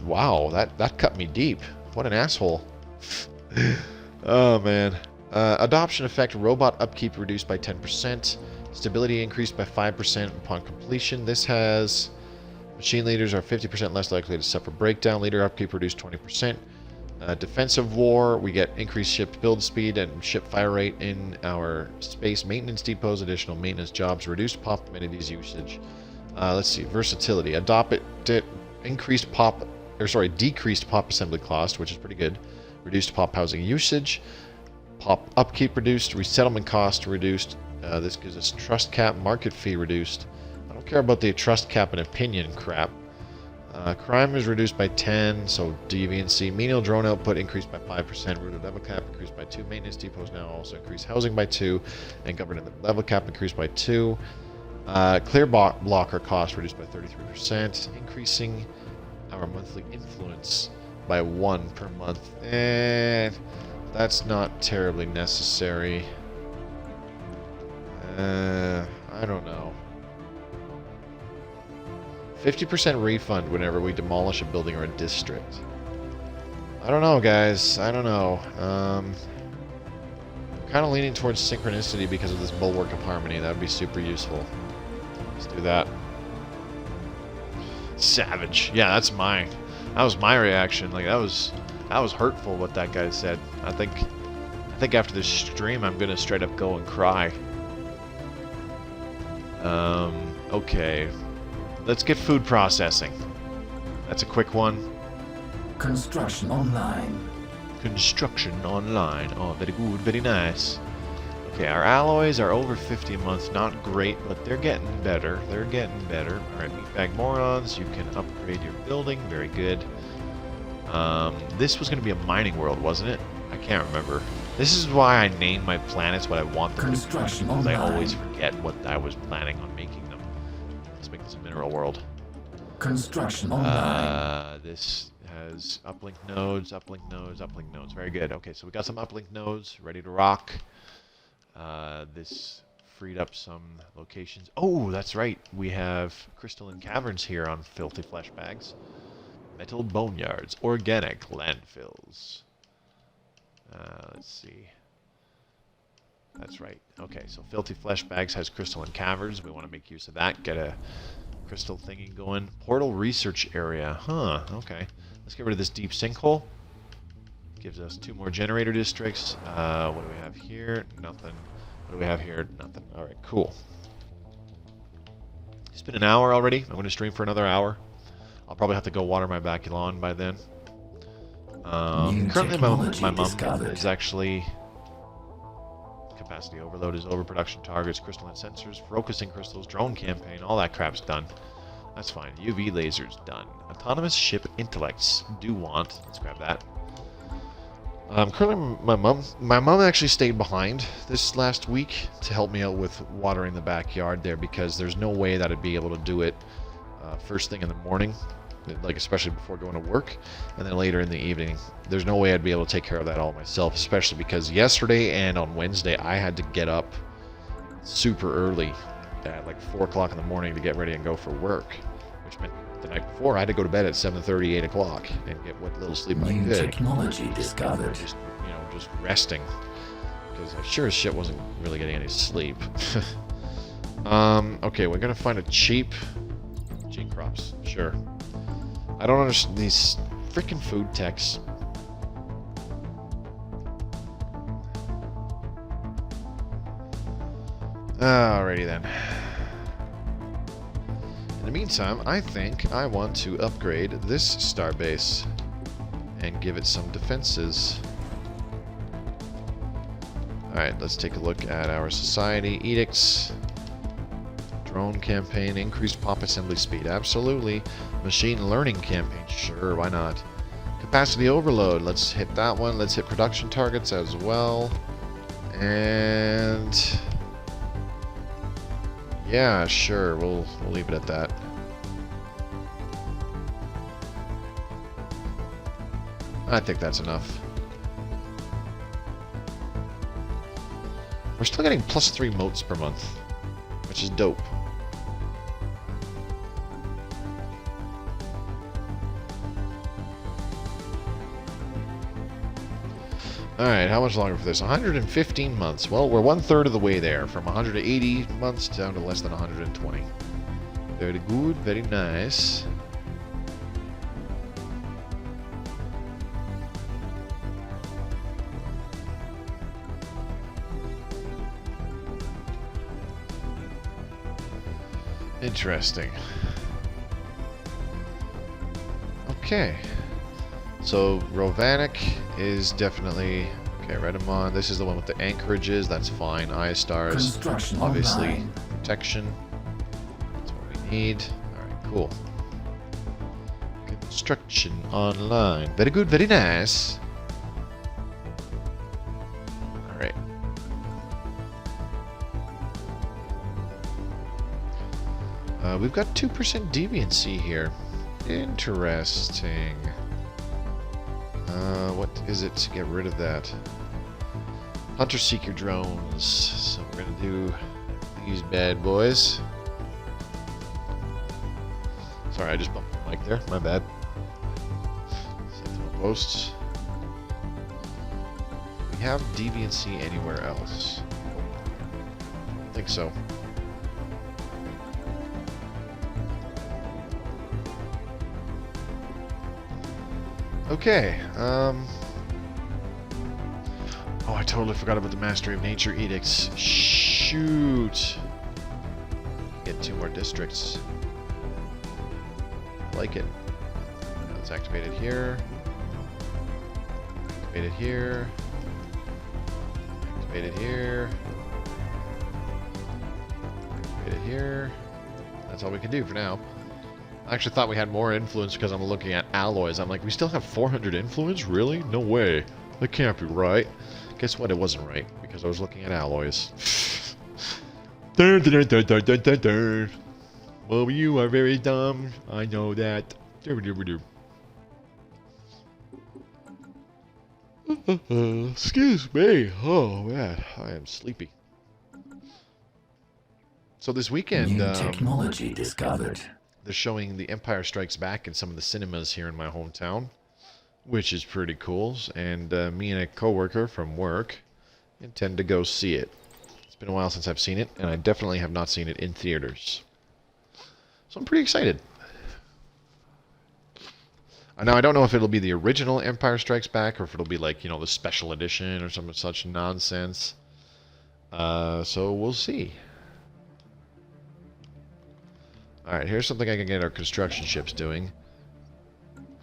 Wow, that cut me deep. What an asshole. Oh, man. Adoption effect, robot upkeep reduced by 10%. Stability increased by 5% upon completion. This has... Machine leaders are 50% less likely to suffer breakdown. Leader upkeep reduced 20%. Defensive war, we get increased ship build speed and ship fire rate in our space maintenance depots. Additional maintenance jobs, reduced pop amenities usage. Let's see, versatility. Decreased pop assembly cost, which is pretty good. Reduced pop housing usage. Pop upkeep reduced. Resettlement cost reduced. This gives us trust cap, market fee reduced. I don't care about the trust cap and opinion crap. Crime is reduced by 10, so deviancy. Menial drone output increased by 5%. Routed level cap increased by 2. Maintenance depots now also increase. Housing by 2. And government level cap increased by 2. Clear blocker cost reduced by 33%. Increasing our monthly influence by 1 per month. That's not terribly necessary. I don't know. 50% refund whenever we demolish a building or a district. I don't know, guys. I don't know. I'm kind of leaning towards synchronicity because of this bulwark of harmony. That would be super useful. Let's do that. Savage. Yeah, that's mine. That was my reaction. Like that was hurtful what that guy said. I think after this stream I'm gonna straight up go and cry. Okay. Let's get food processing. That's a quick one. Construction online. Construction online. Oh, very good, very nice. Okay, our alloys are over 50 a month. Not great, but they're getting better. They're getting better. Alright, meatbag morons. You can upgrade your building. Very good. This was going to be a mining world, wasn't it? I can't remember. This is why I name my planets what I want them to be. Because I always forget what I was planning on making them. Let's make this a mineral world. Construction online. This has uplink nodes, uplink nodes, uplink nodes. Very good. Okay, so we got some uplink nodes ready to rock. This freed up some locations. Oh, that's right. We have crystalline caverns here on Filthy Flesh Bags. Metal boneyards, organic landfills. Let's see. That's right. Okay, so Filthy Flesh Bags has crystalline caverns. We want to make use of that. Get a crystal thingy going. Portal research area. Huh, okay. Let's get rid of this deep sinkhole. Gives us 2 more generator districts. What do we have here? Nothing. What do we have here? Nothing. Alright, cool. It's been an hour already. I'm going to stream for another hour. I'll probably have to go water my back lawn by then. Currently my mom is actually... Capacity overload is overproduction targets, crystalline sensors, focusing crystals, drone campaign, all that crap's done. That's fine. UV lasers done. Autonomous ship intellects do want. Let's grab that. Currently my mom actually stayed behind this last week to help me out with watering the backyard there because there's no way that I'd be able to do it first thing in the morning, like especially before going to work, and then later in the evening. There's no way I'd be able to take care of that all myself, especially because yesterday and on Wednesday I had to get up super early at like 4 o'clock in the morning to get ready and go for work, which meant the night before I had to go to bed at 7:30, 8 o'clock and get what little sleep I could. New technology discovered. Just resting. Because I sure as shit wasn't really getting any sleep. Okay, we're gonna find a cheap gene crops. Sure. I don't understand these freaking food techs. Alrighty then. In the meantime, I think I want to upgrade this starbase and give it some defenses. Alright, let's take a look at our society. Edicts. Drone campaign. Increased pop assembly speed. Absolutely. Machine learning campaign. Sure, why not? Capacity overload. Let's hit that one. Let's hit production targets as well. And... yeah, sure. We'll leave it at that. I think that's enough. We're still getting +3 motes per month, which is dope. Alright, how much longer for this? 115 months. Well, we're 1/3 of the way there, from 180 months down to less than 120. Very good, very nice. Interesting. Okay. So, Rovanic is definitely... okay, Redamon. This is the one with the anchorages. That's fine. Eye-stars. Construction Obviously, online. protection. That's what we need. Alright, cool. Construction online. Very good, very nice. Alright. We've got 2% deviancy here. Interesting. What is it to get rid of that? Hunter-seeker drones. So we're gonna do these bad boys. Sorry, I just bumped the mic there. My bad. Save them posts. Do we have deviancy anywhere else? I don't think so. Okay, oh, I totally forgot about the Mastery of Nature Edicts. Shoot! Get 2 more districts. Like it. Let's activate it here. Activate it here. Activate it here. Activate it here. That's all we can do for now. I actually thought we had more influence because I'm looking at alloys. I'm like, we still have 400 influence? Really? No way. That can't be right. Guess what? It wasn't right because I was looking at alloys. Well, you are very dumb. I know that. Excuse me. Oh, man. I am sleepy. So this weekend... New technology discovered. they're showing The Empire Strikes Back in some of the cinemas here in my hometown, which is pretty cool. And me and a coworker from work intend to go see it. It's been a while since I've seen it, and I definitely have not seen it in theaters. So I'm pretty excited. Now, I don't know if it'll be the original Empire Strikes Back, or if it'll be like, you know, the special edition or some such nonsense. So we'll see. Alright, here's something I can get our construction ships doing.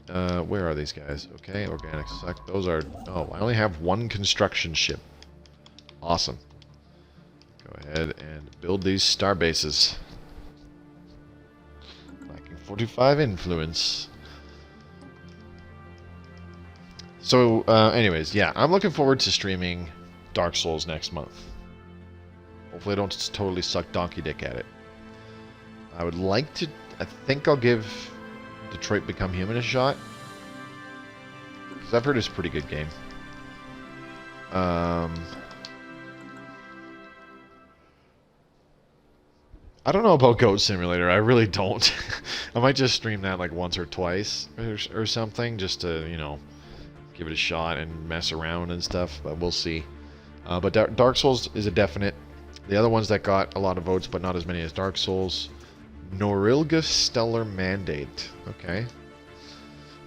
Where are these guys? Okay, organic suck. Those are... Oh, I only have one construction ship. Awesome. Go ahead and build these star bases. Lacking 45 influence. So, anyways, yeah, I'm looking forward to streaming Dark Souls next month. Hopefully I don't totally suck donkey dick at it. I would like to... I think I'll give Detroit Become Human a shot. Because I've heard it's a pretty good game. I don't know about Goat Simulator. I really don't. I might just stream that like once or twice or something. Just to, you know, give it a shot and mess around and stuff. But we'll see. But Dark Souls is a definite. The other ones that got a lot of votes, but not as many as Dark Souls. Norilga Stellar Mandate. Okay.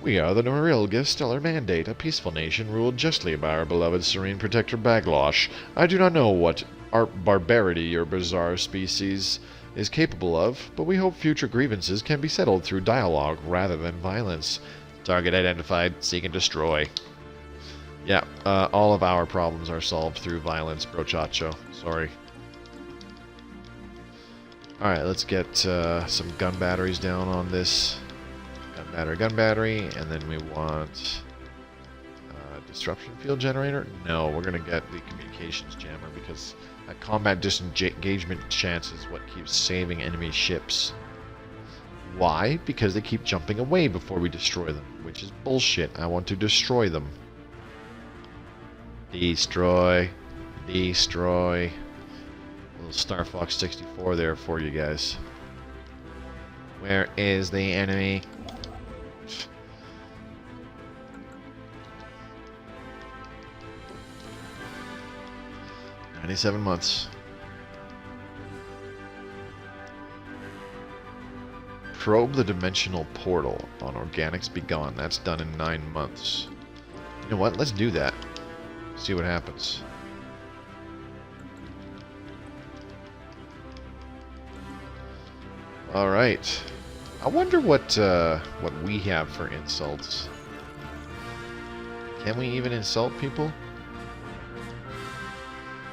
We are the Norilga Stellar Mandate, a peaceful nation ruled justly by our beloved serene protector Baglosh. I do not know what barbarity your bizarre species is capable of, but we hope future grievances can be settled through dialogue rather than violence. Target identified. Seek and destroy. Yeah, all of our problems are solved through violence, brochacho. Sorry. Alright, let's get some gun batteries down on this. Gun battery, and then we want disruption field generator. No, we're going to get the communications jammer because that combat disengagement chance is what keeps saving enemy ships. Why? Because they keep jumping away before we destroy them, which is bullshit. I want to destroy them. Destroy. Destroy. Little Star Fox 64 there for you guys. Where is the enemy? 97 months. Probe the dimensional portal on Organics Be Gone. That's done in 9 months. You know what? Let's do that. See what happens. All right. I wonder what we have for insults. Can we even insult people?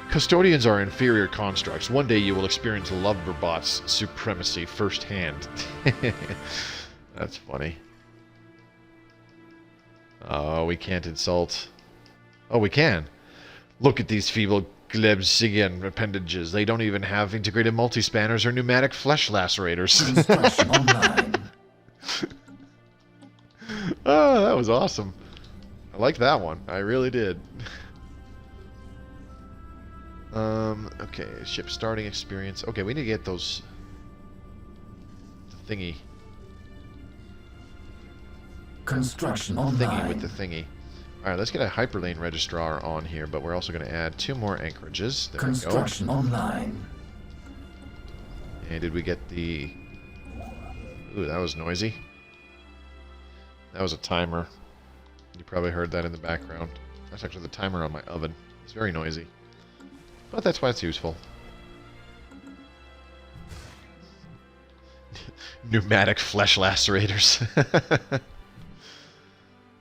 Custodians are inferior constructs. One day you will experience Lovebots' supremacy firsthand. That's funny. Oh, we can't insult. Oh, we can. Look at these feeble Glebsigan appendages. They don't even have integrated multi-spanners or pneumatic flesh lacerators. Oh, that was awesome. I like that one. I really did. Okay, ship starting experience. Okay, we need to get those... the thingy. Construction Thingy online. with the thingy. Alright, let's get a hyperlane registrar on here, but we're also going to add 2 more anchorages. There Construction online. And did we get the... Ooh, that was noisy. That was a timer. You probably heard that in the background. That's actually the timer on my oven. It's very noisy. But that's why it's useful. Pneumatic flesh lacerators.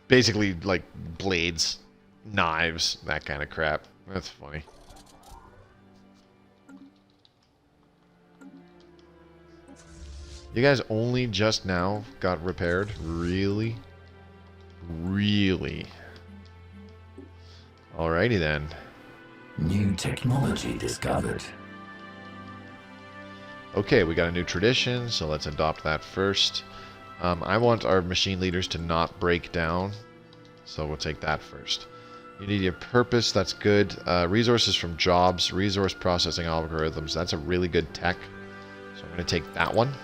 Basically, like, blades, knives, that kind of crap. That's funny. You guys only just now got repaired? Really? Really? Alrighty then. New technology discovered. Okay, we got a new tradition, so let's adopt that first. I want our machine leaders to not break down, so we'll take that first. Unity of purpose, that's good. Resources from jobs, resource processing algorithms, that's a really good tech. So I'm going to take that one.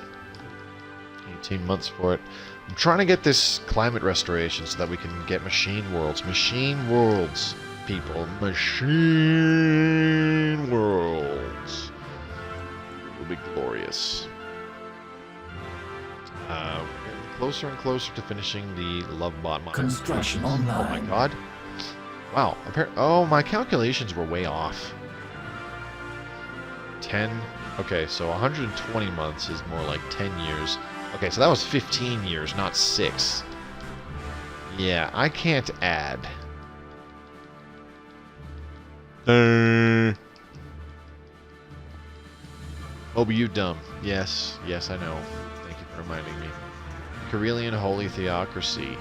18 months for it. I'm trying to get this climate restoration so that we can get machine worlds. Machine worlds, people. Machine worlds. It will be glorious. We're getting closer and closer to finishing the Lovebot model. Construction online. Oh my god. Wow. Oh, my calculations were way off. 10. Okay, so 120 months is more like 10 years. Okay, so that was 15 years, not 6. Yeah, I can't add. Moby, you dumb. Yes, yes, I know. Thank you for reminding me. Carillion Holy Theocracy.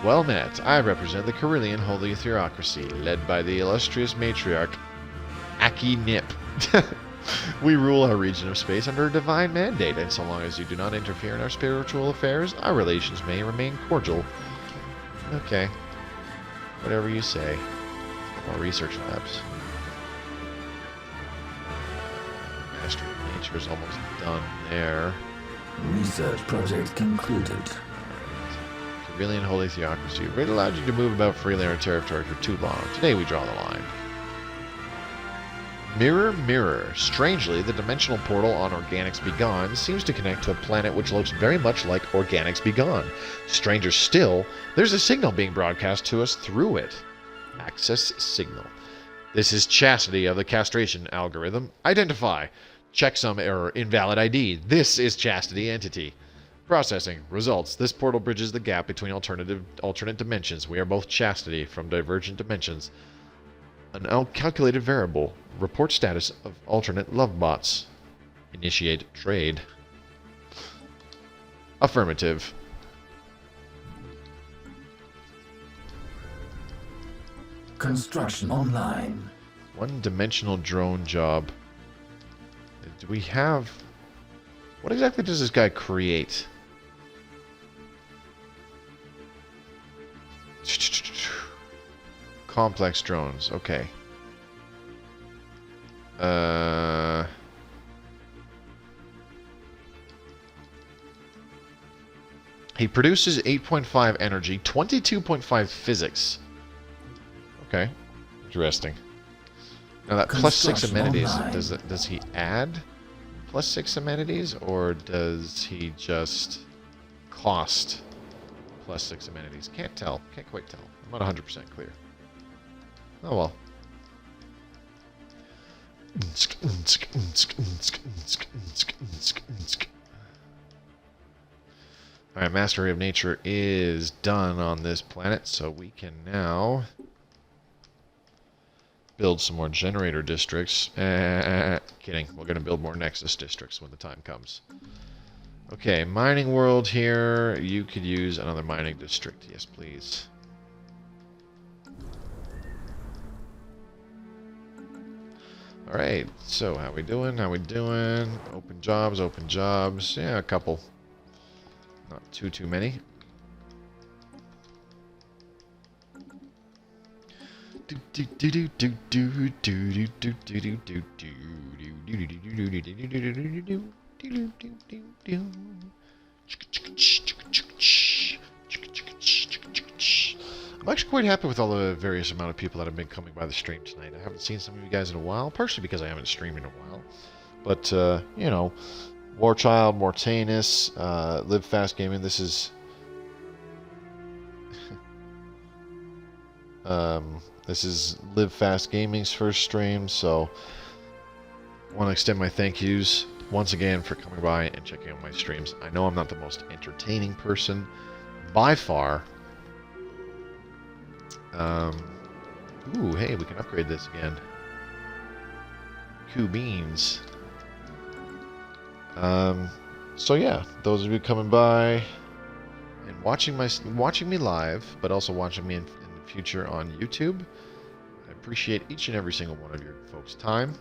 Well met. I represent the Carillion Holy Theocracy, led by the illustrious matriarch, Aki Nip. We rule our region of space under a divine mandate, and so long as you do not interfere in our spiritual affairs, our relations may remain cordial. Okay. Whatever you say. More research labs. Mastery of Nature is almost done there. Research project concluded. Carillion Holy Theocracy. It allowed you to move about freely on our territory for too long. Today we draw the line. Mirror, mirror. Strangely, the dimensional portal on Organics Be Gone seems to connect to a planet which looks very much like Organics Be Gone. Stranger still, there's a signal being broadcast to us through it. Access signal. This is Chastity of the castration algorithm. Identify. Checksum error. Invalid ID. This is Chastity entity. Processing. Results. This portal bridges the gap between alternate dimensions. We are both Chastity from divergent dimensions. An uncalculated variable. Report status of alternate Lovebots. Initiate trade. Affirmative. Construction online. One-dimensional drone job. Do we have... What exactly does this guy create? Complex drones. Okay. He produces 8.5 energy, 22.5 physics. Okay. Interesting. Now that plus 6 amenities, does he add plus 6 amenities, or does he just cost plus 6 amenities? Can't tell. Can't quite tell. I'm not 100% clear. Oh well. Alright, Mastery of Nature is done on this planet, so we can now build some more generator districts. Kidding. We're going to build more Nexus districts when the time comes. Okay, mining world here. You could use another mining district. Yes, please. Alright, so how we doing? How we doing? Open jobs, open jobs. Yeah, a couple. Not too many. I'm actually quite happy with all the various amount of people that have been coming by the stream tonight. I haven't seen some of you guys in a while, partially because I haven't streamed in a while. But, you know, Warchild, Mortanus, Live Fast Gaming, this is... this is Live Fast Gaming's first stream, so I want to extend my thank yous once again for coming by and checking out my streams. I know I'm not the most entertaining person by far. Ooh, hey, we can upgrade this again. Q beans. So yeah, those of you coming by and watching me live, but also watching me in the future on YouTube, I appreciate each and every single one of your folks' time.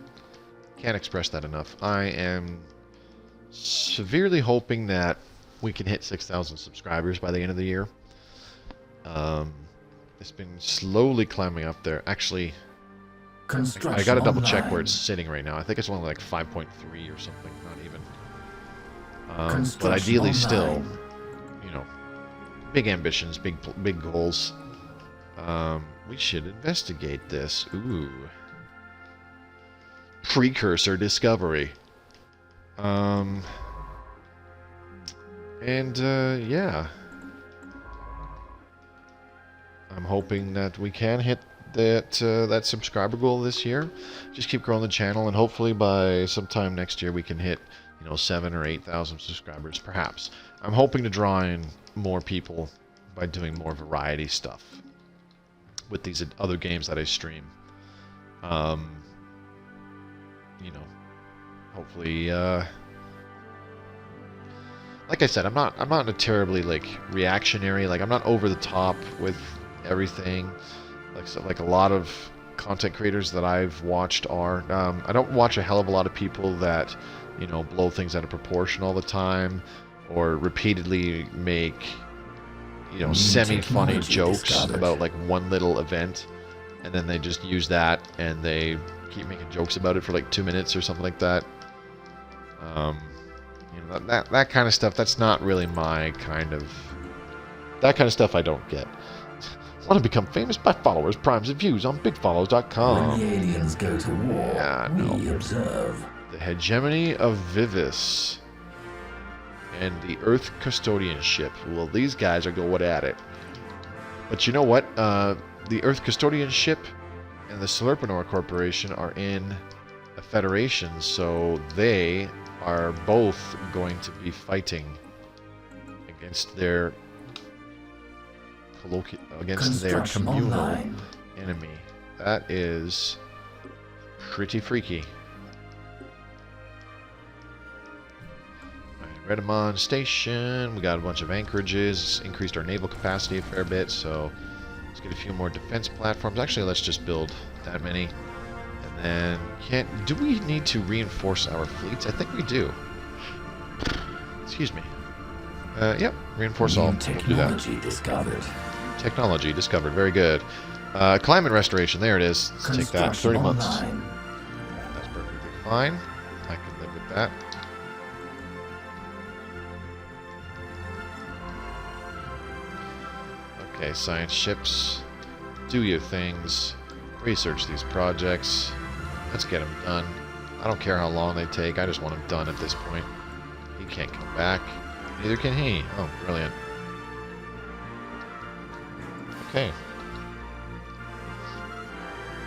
Can't express that enough. I am severely hoping that we can hit 6,000 subscribers by the end of the year. It's been slowly climbing up there. Actually, I gotta double check where it's sitting right now. I think it's only like 5.3 or something, not even. But ideally still, you know, big ambitions, big goals. We should investigate this. Ooh. Precursor discovery. Yeah. I'm hoping that we can hit that subscriber goal this year. Just keep growing the channel, and hopefully by sometime next year we can hit, you know, 7,000 or 8,000 subscribers, perhaps. I'm hoping to draw in more people by doing more variety stuff with these other games that I stream. You know, hopefully, like I said, I'm not a terribly like reactionary. Like, I'm not over the top with everything. Like a lot of content creators that I've watched are. I don't watch a hell of a lot of people that, you know, blow things out of proportion all the time, or repeatedly make, you know, semi-funny jokes about like one little event, and then they just use that and they keep making jokes about it for like 2 minutes or something like that. You know, that kind of stuff. That's not really my kind of. That kind of stuff I don't get. Want to become famous by followers, primes, and views on bigfollows.com. When the aliens go to war, Yeah, no. we observe. The hegemony of Vivis and the Earth Custodian ship. Well, these guys are going at it. But you know what? The Earth Custodian ship and the Slurpanor Corporation are in a federation, so they are both going to be fighting against their communal online. enemy. That is pretty freaky. Alright, Redamon Station. We got a bunch of anchorages. Increased our naval capacity a fair bit, so let's get a few more defense platforms. Actually, let's just build that many. And then, do we need to reinforce our fleets? I think we do. Excuse me. Yep, reinforce all. Technology discovered. Technology discovered. Very good. Climate restoration. There it is. Let's take that. 30 months. That's perfectly fine. I can live with that. Okay, science ships. Do your things. Research these projects. Let's get them done. I don't care how long they take. I just want them done at this point. He can't come back. Neither can he. Oh, brilliant. Okay.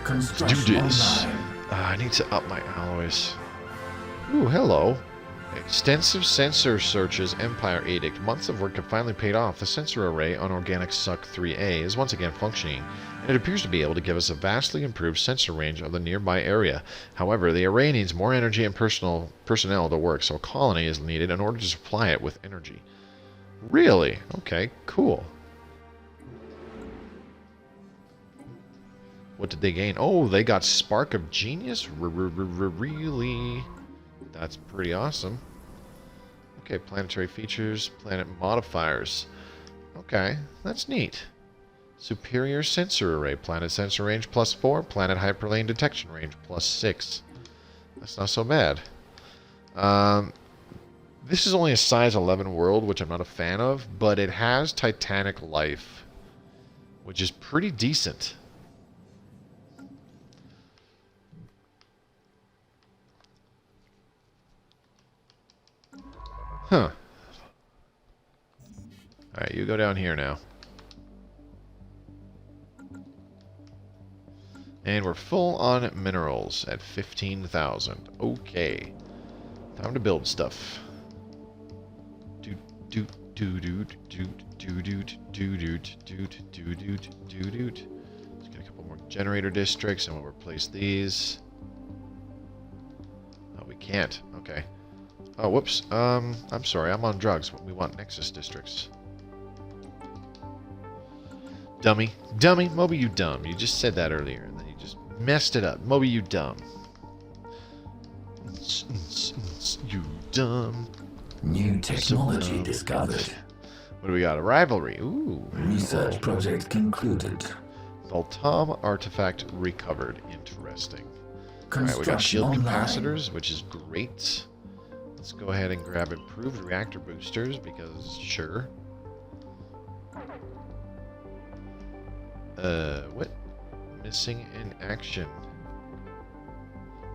Let's do this. I need to up my alloys. Ooh, hello. Extensive sensor searches, Empire Edict. Months of work have finally paid off. The sensor array on Organic Suck 3A is once again functioning, and it appears to be able to give us a vastly improved sensor range of the nearby area. However, the array needs more energy and personnel to work, so a colony is needed in order to supply it with energy. Really? Okay, cool. What did they gain? Oh, they got Spark of Genius? Really? That's pretty awesome. Okay, planetary features, planet modifiers. Okay, that's neat. Superior sensor array, planet sensor range +4, planet hyperlane detection range +6. That's not so bad. This is only a size 11 world, which I'm not a fan of, but it has Titanic life, which is pretty decent. Huh. Alright, you go down here now. And we're full on minerals at 15,000. Okay. Time to build stuff. Let's get a couple more generator districts and we'll replace these. Oh, we can't. Okay. Oh, whoops. I'm sorry. I'm on drugs. We want Nexus districts. Dummy. Dummy. Moby, you dumb. You just said that earlier, and then you just messed it up. Moby, you dumb. You dumb. New technology discovered. What do we got? A rivalry. Ooh. Research project concluded. Voltam artifact recovered. Interesting. Alright, we got shield capacitors, which is great. Let's go ahead and grab improved reactor boosters, because sure. What? Missing in action.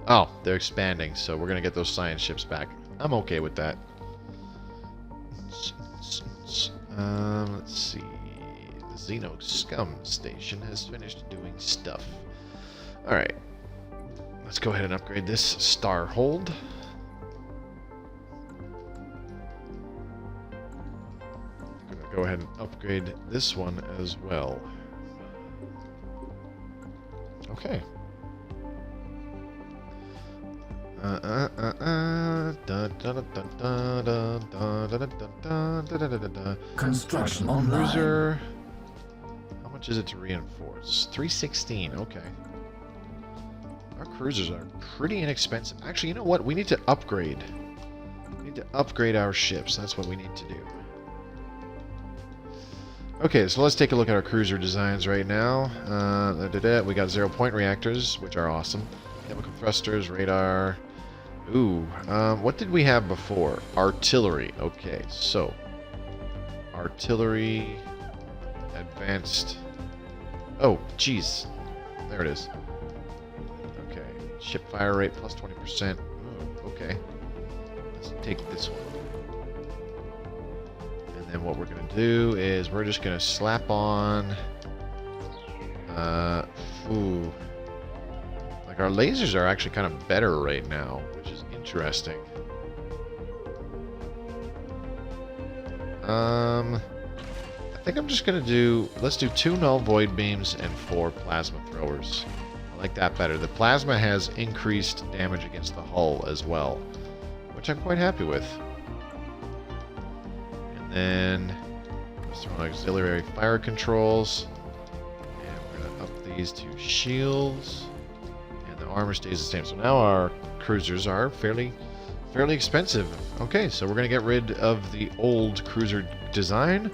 Oh, they're expanding, so we're gonna get those science ships back. I'm okay with that. Let's see. The Xeno Scum Station has finished doing stuff. Alright. Let's go ahead and upgrade this star hold. Go ahead and upgrade this one as well. Okay. Construction online. Cruiser. How much is it to reinforce? 316. Okay. Our cruisers are pretty inexpensive. Actually, you know what? We need to upgrade. We need to upgrade our ships. That's what we need to do. Okay, so let's take a look at our cruiser designs right now. We got 0-point reactors, which are awesome. Chemical thrusters, radar. Ooh, what did we have before? Artillery. Okay, so artillery, advanced Oh, jeez. There it is. Okay. Ship fire rate plus 20%. Oh, okay. Let's take this one. And then what we're going to do is we're just going to slap on... ooh. Like, our lasers are actually kind of better right now, which is interesting. I think I'm just going to do... Let's do 2 null void beams and 4 plasma throwers. I like that better. The plasma has increased damage against the hull as well, which I'm quite happy with. And then let's throw on auxiliary fire controls. And we're going to up these to shields. And the armor stays the same. So now our cruisers are fairly expensive. Okay, so we're going to get rid of the old cruiser design.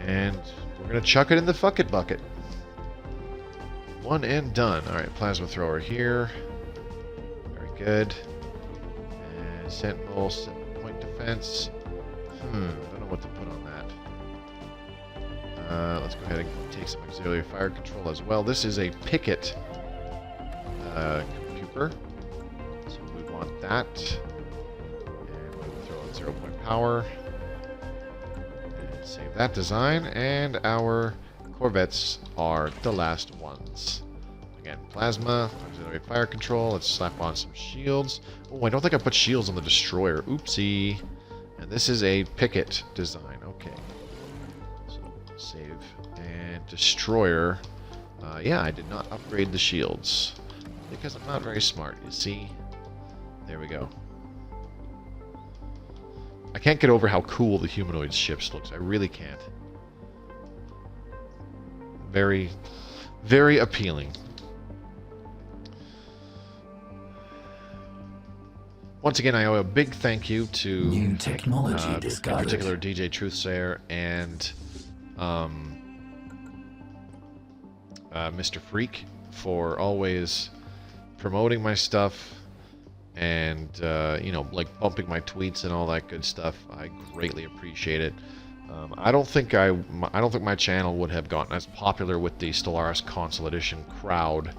And we're going to chuck it in the fuck it bucket. One and done. Alright, plasma thrower here. Very good. And sentinel, point defense. Don't know what to put on that. Let's go ahead and take some auxiliary fire control as well. This is a picket computer. So we want that. And we'll throw on 0 point power. Save that design, and our corvettes are the last ones. Again, plasma, auxiliary fire control. Let's slap on some shields. Oh, I don't think I put shields on the destroyer. Oopsie. And this is a picket design. Okay. So save and destroyer. Yeah, I did not upgrade the shields because I'm not very smart. You see? There we go. I can't get over how cool the humanoid ships looks. I really can't. Very, very appealing. Once again, I owe a big thank you to New technology in discovered. particular DJ Truthsayer and Mr. Freak for always promoting my stuff. And, you know, like bumping my tweets and all that good stuff. I greatly appreciate it. I don't think my channel would have gotten as popular with the Stellaris Console Edition crowd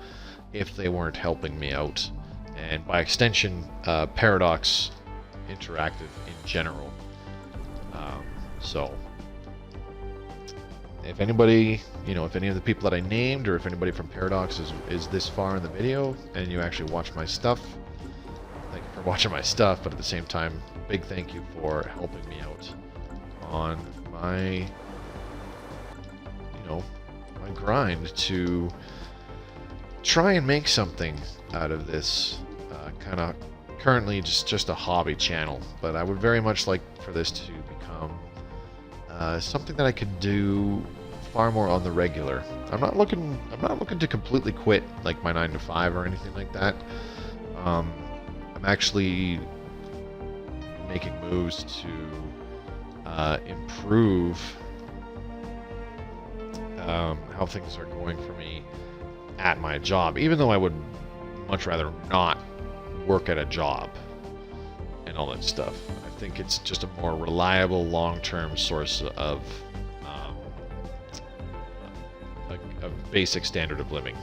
if they weren't helping me out. And by extension, Paradox Interactive in general. So, if anybody, you know, if any of the people that I named, or if anybody from Paradox is this far in the video, and you actually watch my stuff, thank you for watching my stuff, but at the same time, big thank you for helping me out on my, you know, my grind to try and make something out of this kind of currently just a hobby channel. But I would very much like for this to become something that I could do far more on the regular. I'm not looking to completely quit like my 9 to 5 or anything like that. I'm actually making moves to improve how things are going for me at my job, even though I would much rather not work at a job and all that stuff. I think it's just a more reliable long-term source of a basic standard of living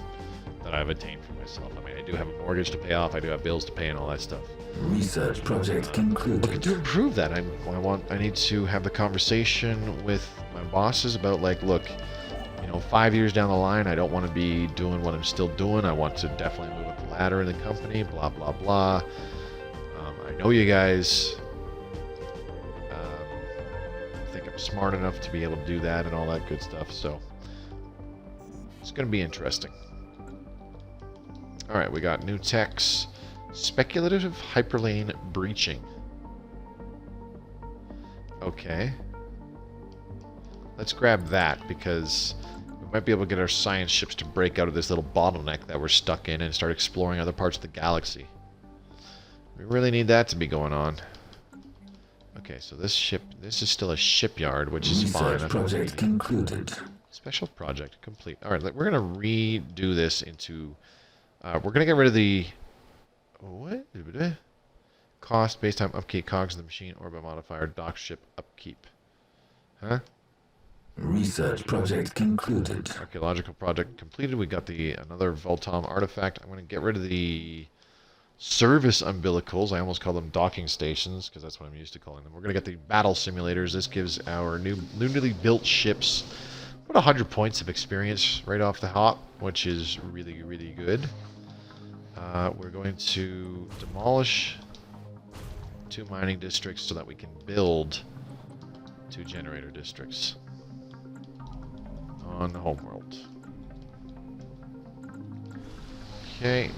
that I've attained for myself. I mean, I do have a mortgage to pay off, I do have bills to pay and all that stuff. Research project concluded. Looking to improve that. I need to have the conversation with my bosses about, like, look, you know, 5 years down the line, I don't want to be doing what I'm still doing. I want to definitely move up the ladder in the company, blah, blah, blah. I know you guys think I'm smart enough to be able to do that and all that good stuff, so it's going to be interesting. Alright, we got new techs. Speculative hyperlane breaching. Okay. Let's grab that, because we might be able to get our science ships to break out of this little bottleneck that we're stuck in and start exploring other parts of the galaxy. We really need that to be going on. Okay, so this is still a shipyard, which is fine. Research project concluded. Special project complete. Alright, we're going to redo this into... we're going to get rid of the... What? Cost, base time, upkeep, cogs of the machine, orbit modifier, dock ship, upkeep. Huh? Research project concluded. Archaeological project completed. We got another Voltom artifact. I'm going to get rid of the service umbilicals. I almost call them docking stations because that's what I'm used to calling them. We're going to get the battle simulators. This gives our newly built ships about 100 points of experience right off the hop, which is really, really good. We're going to demolish 2 mining districts so that we can build 2 generator districts on the homeworld. Okay.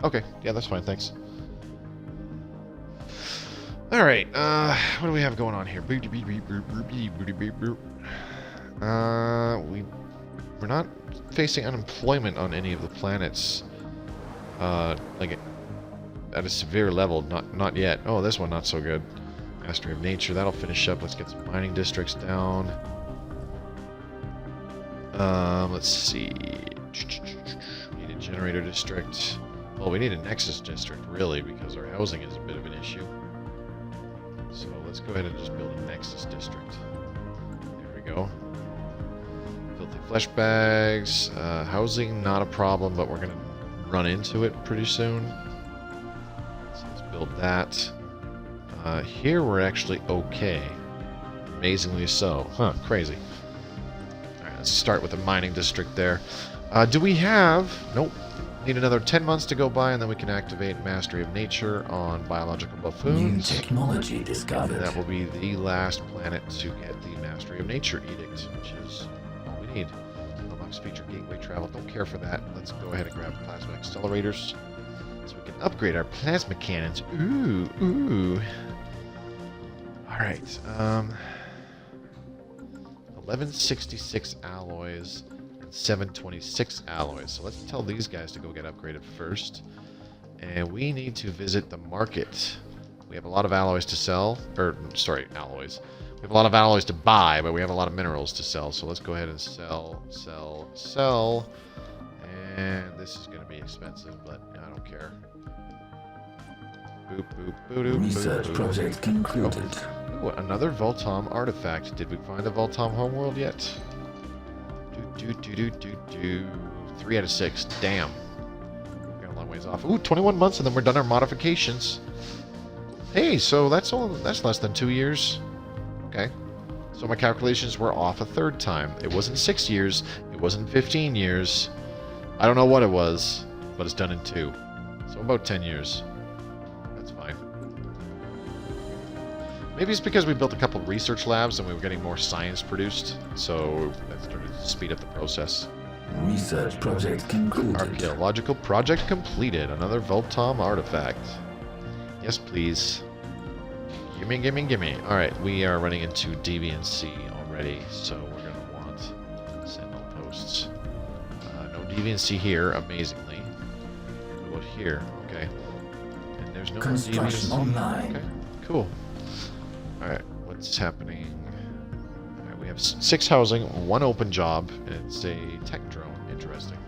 Okay, yeah, that's fine, thanks. Alright, what do we have going on here? We're not facing unemployment on any of the planets, like at a severe level, not yet. Oh, this one not so good. Mastery of Nature, that'll finish up. Let's get some mining districts down. Let's see. We need a generator district. Well, we need a nexus district, really, because our housing is a bit of an issue. So let's go ahead and just build a nexus district. There we go. Filthy flesh bags. Housing, not a problem, but we're going to run into it pretty soon. So let's build that. Here we're actually okay. Amazingly so. Huh, crazy. Alright, let's start with a mining district there. Do we have... Nope. Need another 10 months to go by, and then we can activate Mastery of Nature on biological buffoons. New technology discovered. And that will be the last planet to get the Mastery of Nature Edict, which is all we need. Unlocks feature gateway travel. Don't care for that. Let's go ahead and grab plasma accelerators so we can upgrade our plasma cannons. Ooh, ooh. Alright, 1166 alloys. 726 alloys. So let's tell these guys to go get upgraded first. And we need to visit the market. We have a lot of alloys to sell. Or, sorry, alloys. We have a lot of alloys to buy, but we have a lot of minerals to sell. So let's go ahead and sell, sell, sell. And this is going to be expensive, but I don't care. Boop, boop, boop, boop, Research boop, project concluded. Oh, ooh, another Voltom artifact. Did we find a Voltom homeworld yet? 3 out of 6. Damn. We're got a long ways off. Ooh, 21 months and then we're done our modifications. Hey, so that's less than 2 years. Okay. So my calculations were off a third time. It wasn't 6 years. It wasn't 15 years. I don't know what it was, but it's done in 2. So about 10 years. That's fine. Maybe it's because we built a couple research labs and we were getting more science produced, so that started to speed up the process. Research project concluded. Archaeological project completed. Another Voltom artifact. Yes, please. Gimme, gimme, gimme. Alright, we are running into DVNC already, so we're going to want sentinel posts. No DVNC here, amazingly. What about here? Okay. And there's no Construction DVNC. online. Okay, cool. Alright, what's happening? Alright, we have 6 housing, 1 open job, and it's a tech drone. Interesting.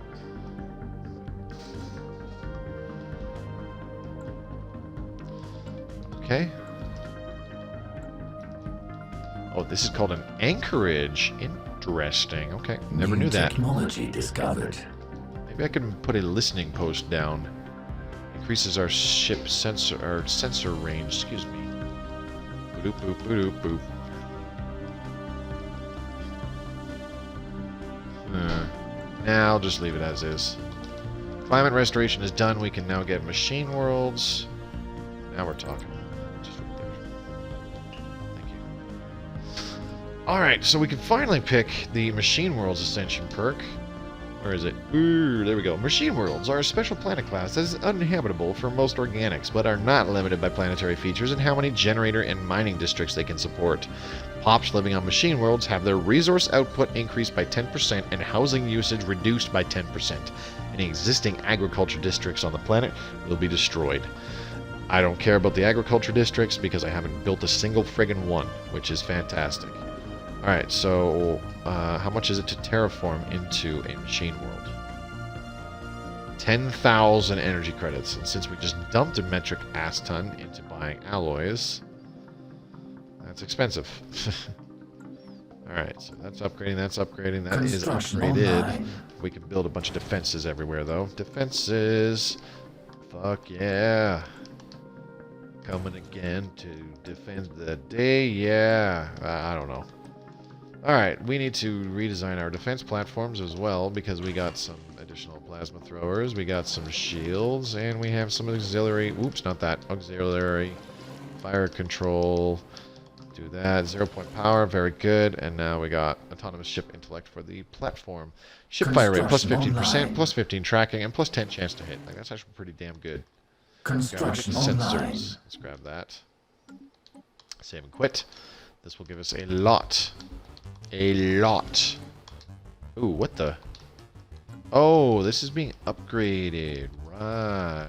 Okay. Oh, this is called an anchorage. Interesting. Okay, never knew that. Technology discovered. Maybe I can put a listening post down. Increases our ship sensor range. Excuse me. Boop boop boop boop. Nah, I'll just leave it as is. Climate restoration is done. We can now get machine worlds. Now we're talking. Just right there. Thank you. Alright, so we can finally pick the Machine Worlds Ascension perk. Where is it? Ooh, there we go. Machine worlds are a special planet class that is uninhabitable for most organics, but are not limited by planetary features and how many generator and mining districts they can support. Pops living on machine worlds have their resource output increased by 10% and housing usage reduced by 10%. Any existing agriculture districts on the planet will be destroyed. I don't care about the agriculture districts because I haven't built a single friggin' one, which is fantastic. Alright, so how much is it to terraform into a machine world? 10,000 energy credits. And since we just dumped a metric ass ton into buying alloys, that's expensive. Alright, so that's upgrading, that's upgrading, that is upgraded. Online. We can build a bunch of defenses everywhere, though. Defenses! Fuck yeah! Coming again to defend the day, yeah! I don't know. Alright, we need to redesign our defense platforms as well, because we got some additional plasma throwers, we got some shields, and we have some auxiliary... Oops, not that. Auxiliary fire control... Do that. 0-point power, very good. And now we got autonomous ship intellect for the platform. Ship fire rate plus 15%, online. plus 15 tracking, and plus 10 chance to hit. Like, that's actually pretty damn good. Construction Grab online. sensors. Let's grab that. Save and quit. This will give us a lot. A lot. Ooh, what the? Oh, this is being upgraded. Right.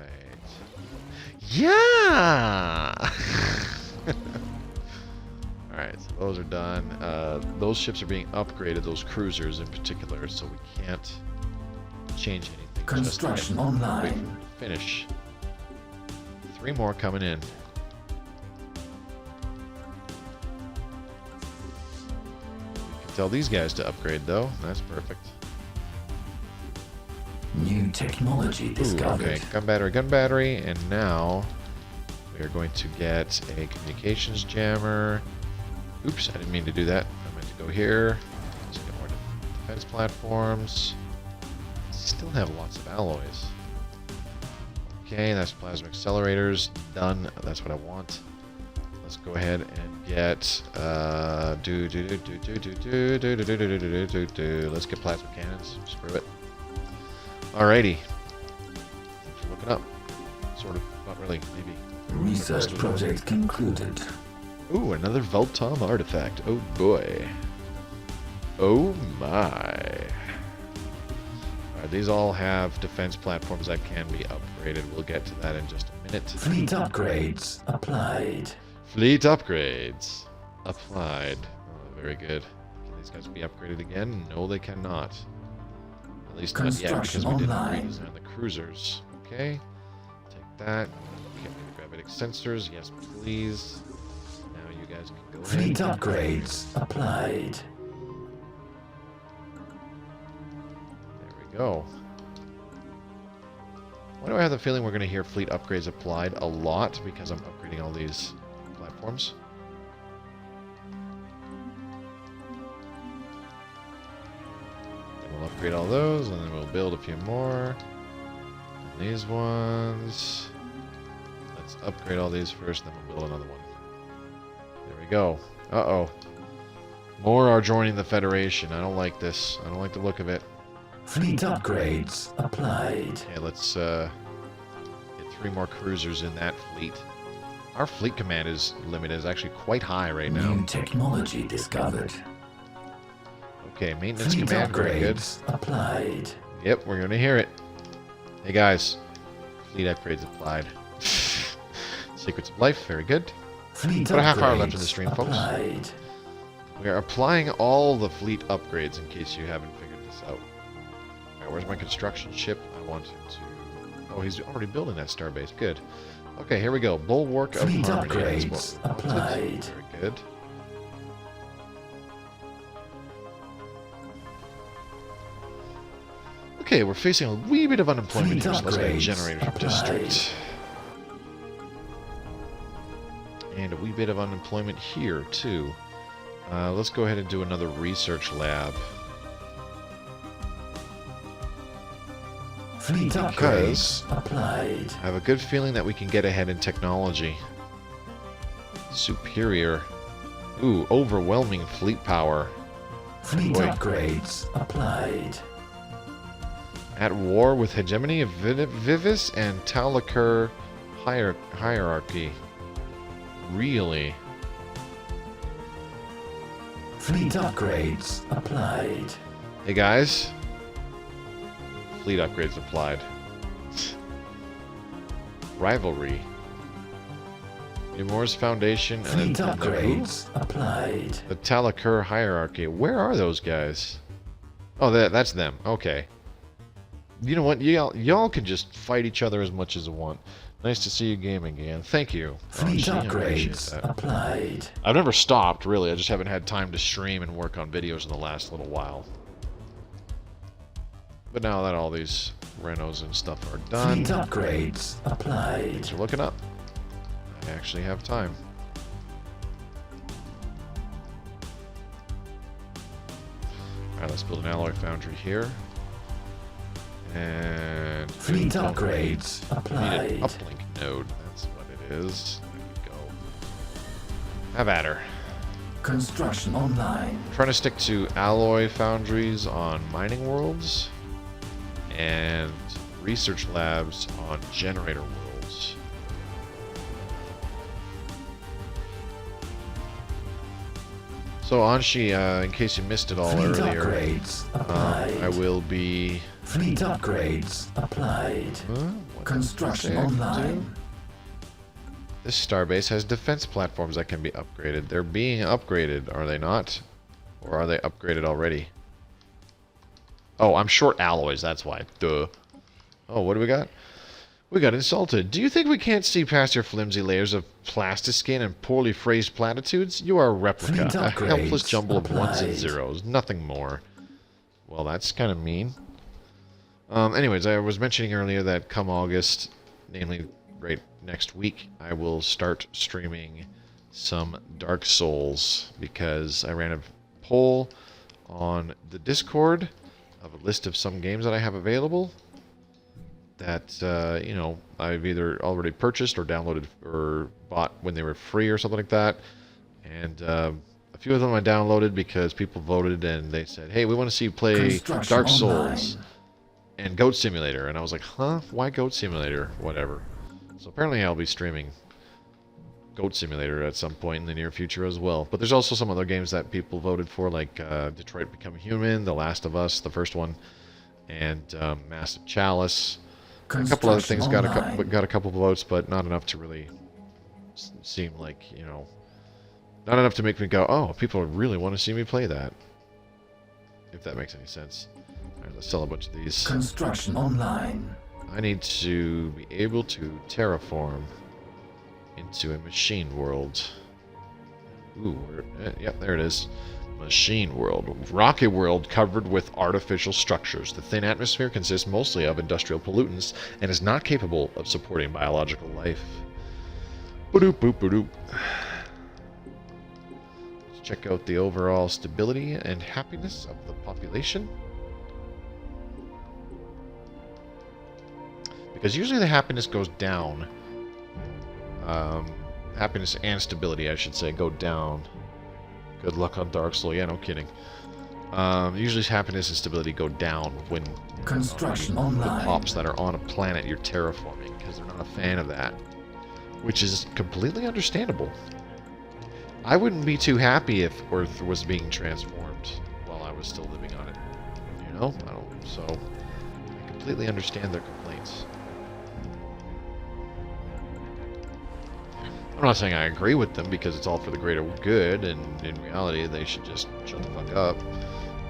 Yeah! Alright, so those are done. Those ships are being upgraded, those cruisers in particular, so we can't change anything. Construction just yet. online. Wait for it to finish. 3 more coming in. We can tell these guys to upgrade, though. That's perfect. New technology discovered. Okay, gun battery, and now we are going to get a communications jammer. Oops, I didn't mean to do that. I meant to go here. Let's get more defense platforms. Still have lots of alloys. Okay, that's plasma accelerators. Done. That's what I want. Let's go ahead and get let's get plasma cannons. Screw it. Alrighty. Thanks for looking up. Sort of. Not really. Maybe. Research project concluded. Ooh, another Voltom artifact. Oh boy. Oh my. Alright, these all have defense platforms that can be upgraded. We'll get to that in just a minute. Fleet upgrades applied. Fleet upgrades applied. Oh, very good. Can these guys be upgraded again? No, they cannot. At least not yet, because we didn't redesign the cruisers. Okay. Take that. Okay, gravitic sensors. Yes, please. Now you guys can go Fleet ahead. upgrades applied. There we go. Why do I have the feeling we're going to hear fleet upgrades applied a lot? Because I'm upgrading all these platforms. We'll upgrade all those, and then we'll build a few more. And these ones. Let's upgrade all these first, then we'll build another one. There we go. Uh-oh. More are joining the Federation. I don't like this. I don't like the look of it. Fleet upgrades applied. Okay, let's get 3 more cruisers in that fleet. Our fleet command limit is actually quite high right now. New technology discovered. Okay, maintenance Fleet command, very good. upgrades applied. Yep, we're gonna hear it. Hey guys, fleet upgrades applied. Secrets of life, very good. Fleet About a half hour upgrades left in the stream, folks. applied. We are applying all the fleet upgrades in case you haven't figured this out. Alright, where's my construction ship? I want him to... Oh, he's already building that starbase. Good. Okay, here we go. Bulwark of Fleet Harmony. upgrades That's what we wanted. applied. Very good. Okay, we're facing a wee bit of unemployment Fleet here, so let's get a upgrades generator applied. district. And a wee bit of unemployment here, too. Let's go ahead and do another research lab. Fleet Because upgrades applied. I have a good feeling that we can get ahead in technology. Superior. Ooh, overwhelming fleet power. Fleet Boy. upgrades applied. At war with hegemony of Vivis and Talakur hierarchy. Really? Fleet upgrades applied. Hey guys. Fleet upgrades applied. Rivalry. Nemor's Foundation and Fleet upgrades applied. the Talakur Hierarchy. Where are those guys? Oh, that's them. Okay. You know what? Y'all can just fight each other as much as you want. Nice to see you gaming again. Thank you. Fleet I appreciate upgrades that. applied. I've never stopped, really. I just haven't had time to stream and work on videos in the last little while. But now that all these renos and stuff are done, Fleet upgrades applied. things are looking up. I actually have time. Alright, let's build an alloy foundry here. And Fleet upgrades need applied. an uplink node. That's what it is. There we go. Have at her. Construction online. Trying to stick to alloy foundries on mining worlds and research labs on generator worlds. So Anshi, in case you missed it all Fleet earlier, upgrades applied. I will be... Fleet upgrades applied. What Construction did I do? online. This starbase has defense platforms that can be upgraded. They're being upgraded, are they not? Or are they upgraded already? Oh, I'm short alloys, that's why. Duh. Oh, what do we got? We got insulted. Do you think we can't see past your flimsy layers of plastiskin and poorly phrased platitudes? You are a replica, Fleet a helpless upgrades jumble of ones and applied. zeros, nothing more. Well, that's kind of mean. Anyways, I was mentioning earlier that come August, namely right next week, I will start streaming some Dark Souls because I ran a poll on the Discord of a list of some games that I have available that, you know, I've either already purchased or downloaded or bought when they were free or something like that. And a few of them I downloaded because people voted and they said, hey, we want to see you play Construction Dark online. Souls and Goat Simulator. And I was like, huh? Why Goat Simulator? Whatever. So apparently I'll be streaming Goat Simulator at some point in the near future as well. But there's also some other games that people voted for, like Detroit Become Human, The Last of Us, the first one, and Massive Chalice. A couple other things got a couple of votes, but not enough to really seem like, you know, not enough to make me go, oh, people really want to see me play that. If that makes any sense. All right, let's sell a bunch of these. Construction online. I need to be able to terraform into a machine world. Ooh, yep, there it is. Machine world. Rocky world covered with artificial structures. The thin atmosphere consists mostly of industrial pollutants and is not capable of supporting biological life. Ba-doop, boop, ba-doop. Let's check out the overall stability and happiness of the population. Because usually the happiness goes down. Happiness and stability, I should say, go down. Good luck on Dark Souls. Yeah, no kidding. Usually happiness and stability go down when Construction the online. pops that are on a planet you're terraforming, because they're not a fan of that. Which is completely understandable. I wouldn't be too happy if Earth was being transformed while I was still living on it. You know? So I completely understand their complaints. I'm not saying I agree with them because it's all for the greater good, and in reality they should just shut the fuck up.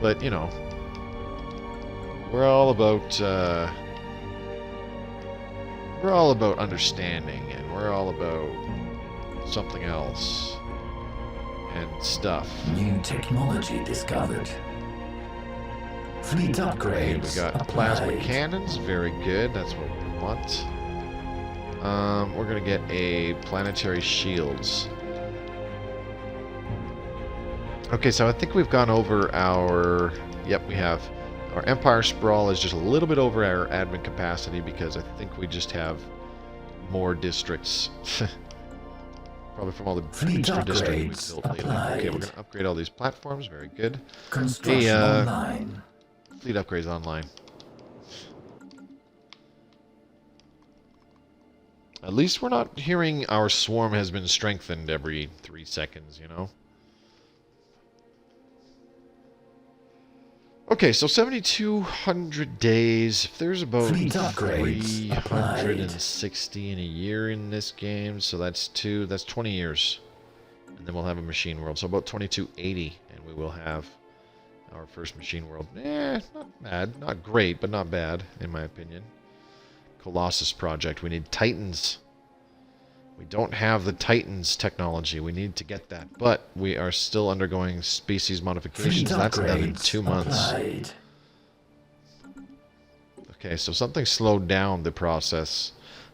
But, you know, we're all about understanding, and we're all about something else and stuff. New technology discovered. Fleet upgrades We got applied. plasma cannons, very good. That's what we want. We're gonna get a planetary shields. Okay, so I think we've gone over our... Yep, we have. Our Empire Sprawl is just a little bit over our admin capacity because I think we just have more districts. Probably from all the Fleet booster districts we've upgrades built lately. applied. Okay, we're gonna upgrade all these platforms. Very good. Construction online. Fleet upgrades online. At least we're not hearing our swarm has been strengthened every 3 seconds, you know? Okay, so 7,200 days. If there's about Fleet upgrades 360 in a year in this game, so that's 20 years. And then we'll have a machine world. So about 2280, and we will have our first machine world. Not bad. Not great, but not bad, in my opinion. Colossus project. We need Titans. We don't have the Titans technology. We need to get that. But we are still undergoing species modifications. That's done in 2 months. Applied. Okay, so something slowed down the process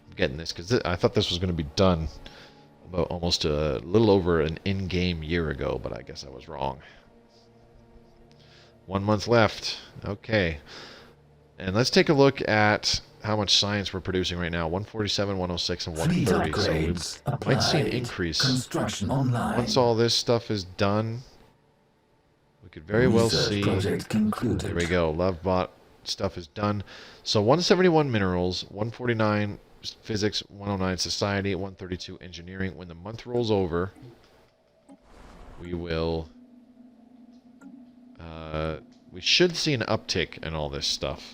of getting this, because I thought this was going to be done about almost a little over an in-game year ago, but I guess I was wrong. 1 month left. Okay. And let's take a look at how much science we're producing right now. 147, 106, and 130. So we might see an increase. Construction online. Once all this stuff is done, we could very well see... Project concluded. There we go. Lovebot stuff is done. So 171 minerals, 149 physics, 109 society, 132 engineering. When the month rolls over, we will... we should see an uptick in all this stuff.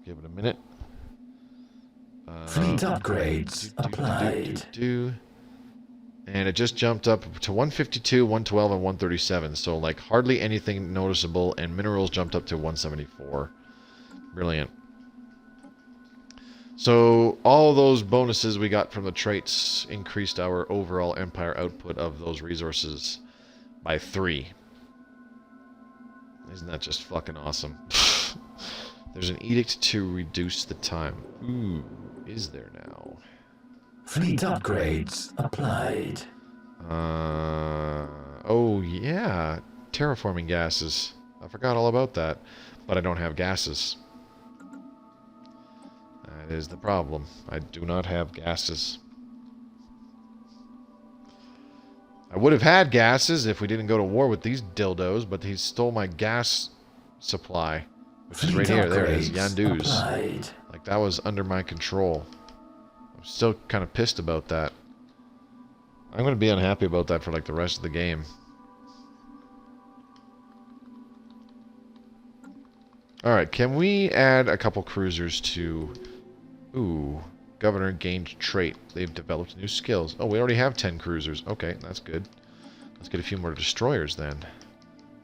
Give it a minute. Fleet upgrades applied. And it just jumped up to 152, 112, and 137. So like hardly anything noticeable, and minerals jumped up to 174. Brilliant. So all those bonuses we got from the traits increased our overall empire output of those resources by 3. Isn't that just fucking awesome? There's an edict to reduce the time. Ooh, is there now? Fleet upgrades applied. Oh yeah, terraforming gases. I forgot all about that, but I don't have gases. That is the problem. I do not have gases. I would have had gases if we didn't go to war with these dildos, but he stole my gas supply, which is right here. There it is, Yandu's. Like, that was under my control. I'm still kind of pissed about that. I'm going to be unhappy about that for, like, the rest of the game. Alright, can we add a couple cruisers to... Ooh... Governor gained trait. They've developed new skills. Oh, we already have 10 cruisers. Okay, that's good. Let's get a few more destroyers then.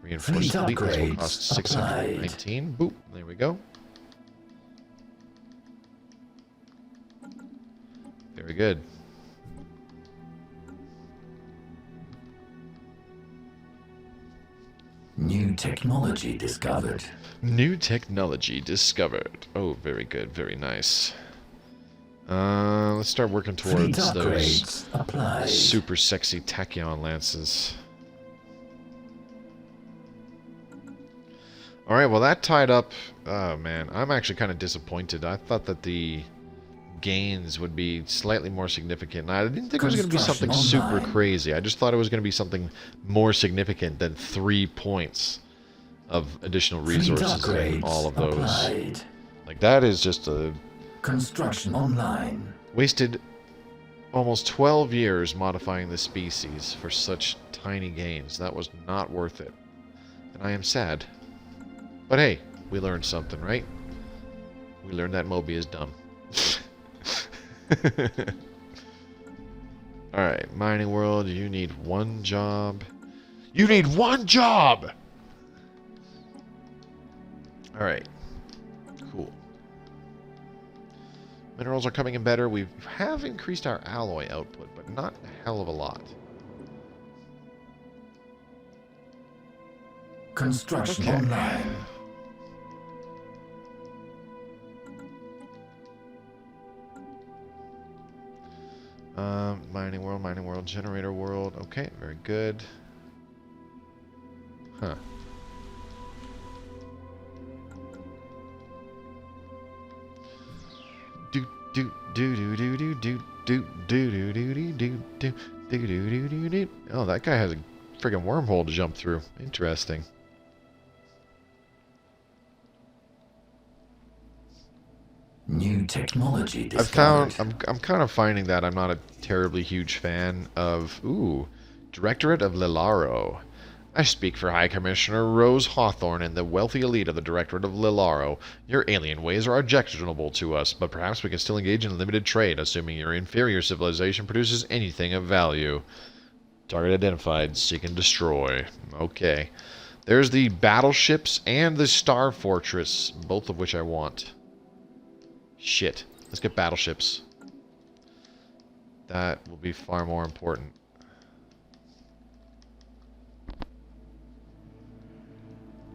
Reinforced fleet. This will cost 619. Boop. There we go. Very good. New technology discovered. New technology discovered. Oh, very good. Very nice. Let's start working towards those super sexy tachyon lances. Alright, well that tied up... Oh man, I'm actually kind of disappointed. I thought that the gains would be slightly more significant. I didn't think it was going to be something super crazy. I just thought it was going to be something more significant than 3 points of additional resources in all of those. Like, that is just a... Construction online. Wasted almost 12 years modifying the species for such tiny gains. That was not worth it. And I am sad. But hey, we learned something, right? We learned that Moby is dumb. Alright, mining world, you need 1 job. You need 1 job! Alright. Cool. Minerals are coming in better. We have increased our alloy output, but not a hell of a lot. Construction online. Mining world, generator world. Okay, very good. Huh. Oh, that guy has a friggin' wormhole to jump through. Interesting. New technology discovered. I'm kind of finding that I'm not a terribly huge fan of Directorate of Lilaro. I speak for High Commissioner Rose Hawthorne and the wealthy elite of the Directorate of Lilaro. Your alien ways are objectionable to us, but perhaps we can still engage in limited trade, assuming your inferior civilization produces anything of value. Target identified. Seek and destroy. Okay. There's the battleships and the Star Fortress, both of which I want. Shit. Let's get battleships. That will be far more important.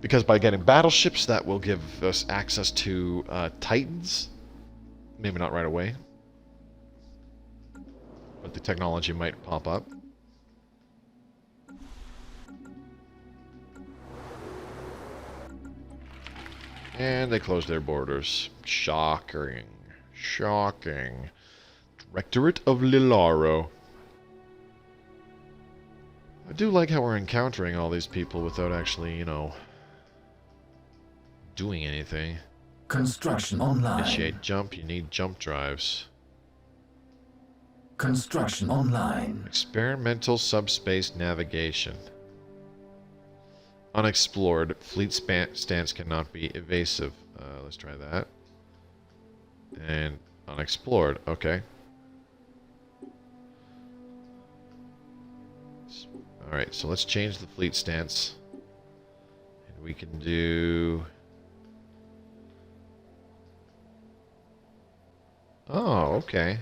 Because by getting battleships, that will give us access to Titans. Maybe not right away. But the technology might pop up. And they closed their borders. Shocking. Shocking. Directorate of Lilaro. I do like how we're encountering all these people without actually, you know, doing anything. Construction online. Initiate jump. You need jump drives. Construction online. Experimental subspace navigation. Unexplored. Fleet stance cannot be evasive. Let's try that. And unexplored. Okay. Alright, so let's change the fleet stance. And we can do... Oh, okay.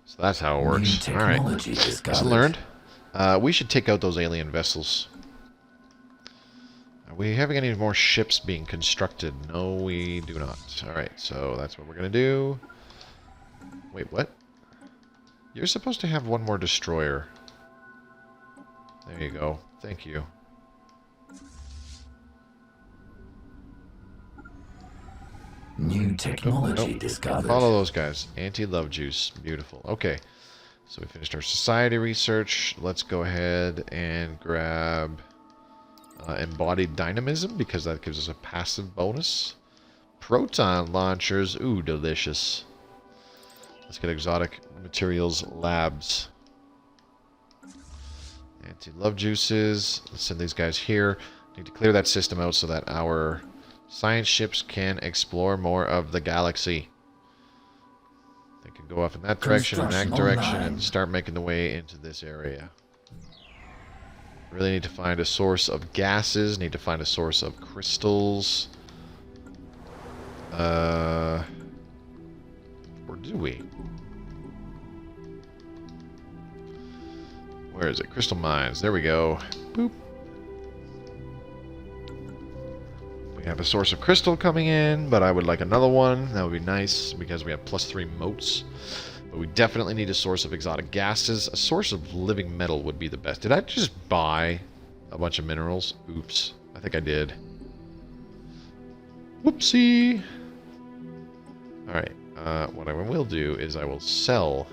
So that's how it works. Alright. Lesson learned. We should take out those alien vessels. Are we having any more ships being constructed? No, we do not. Alright, so that's what we're going to do. Wait, what? You're supposed to have one more destroyer. There you go. Thank you. New technology discovered. Follow those guys. Anti-love juice. Beautiful. Okay. So we finished our society research. Let's go ahead and grab embodied dynamism, because that gives us a passive bonus. Proton launchers. Ooh, delicious. Let's get exotic materials labs. Anti-love juices. Let's send these guys here. Need to clear that system out so that our science ships can explore more of the galaxy. They can go off in that direction and that direction and start making the way into this area. Really need to find a source of gases. Need to find a source of crystals. Or do we? Where is it? Crystal mines. There we go. Boop. We have a source of crystal coming in, but I would like another one. That would be nice because we have +3 motes. But we definitely need a source of exotic gases. A source of living metal would be the best. Did I just buy a bunch of minerals? Oops. I think I did. Whoopsie. Alright. What I will do is I will sell...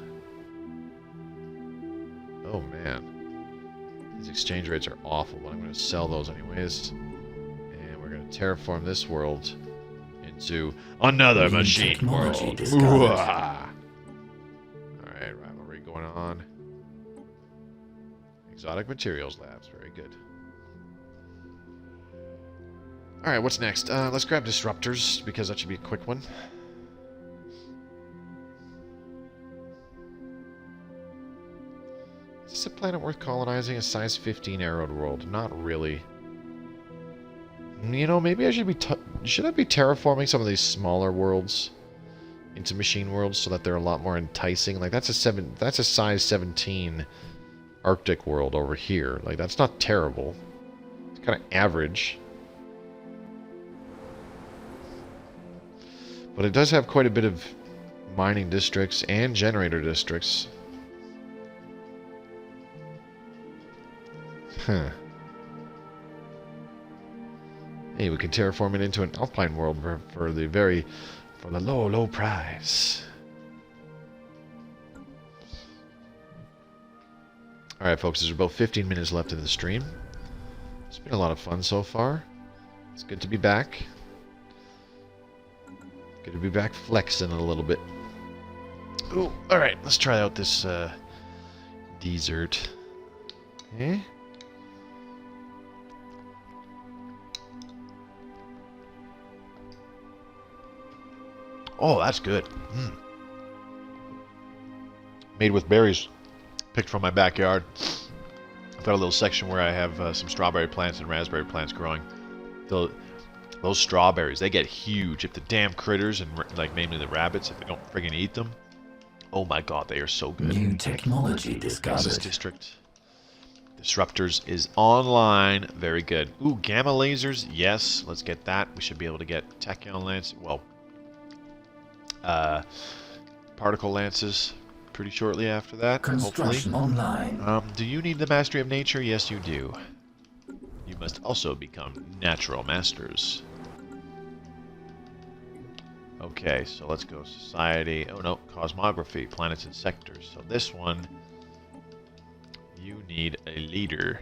Oh, man. These exchange rates are awful, but I'm going to sell those anyways. And we're going to terraform this world into another machine world. Alright, rivalry going on. Exotic materials labs. Very good. Alright, what's next? Let's grab disruptors, because that should be a quick one. Is this a planet worth colonizing? A size 15 arrowed world? Not really. You know, maybe I should be... should I be terraforming some of these smaller worlds into machine worlds so that they're a lot more enticing? Like, that's a size 17 Arctic world over here. Like, that's not terrible. It's kind of average. But it does have quite a bit of mining districts and generator districts. Huh. Hey, we can terraform it into an alpine world for the low price. Alright, folks, there's about 15 minutes left in the stream. It's been a lot of fun so far. It's good to be back. Good to be back flexing a little bit. Ooh, alright, let's try out this desert. Okay. Oh, that's good. Mm. Made with berries picked from my backyard. I've got a little section where I have some strawberry plants and raspberry plants growing. Those strawberries, they get huge if the damn critters, and like namely the rabbits, if they don't friggin' eat them. Oh my god, they are so good. New technology Texas discovered. District. Disruptors is online. Very good. Ooh, gamma lasers. Yes, let's get that. We should be able to get tachyon lance. Well, particle lances pretty shortly after that. Construction Hopefully. online. Do you need the mastery of nature? Yes, you do. You must also become natural masters. Okay, so let's go society. Oh no, cosmography, planets and sectors. So this one, you need a leader.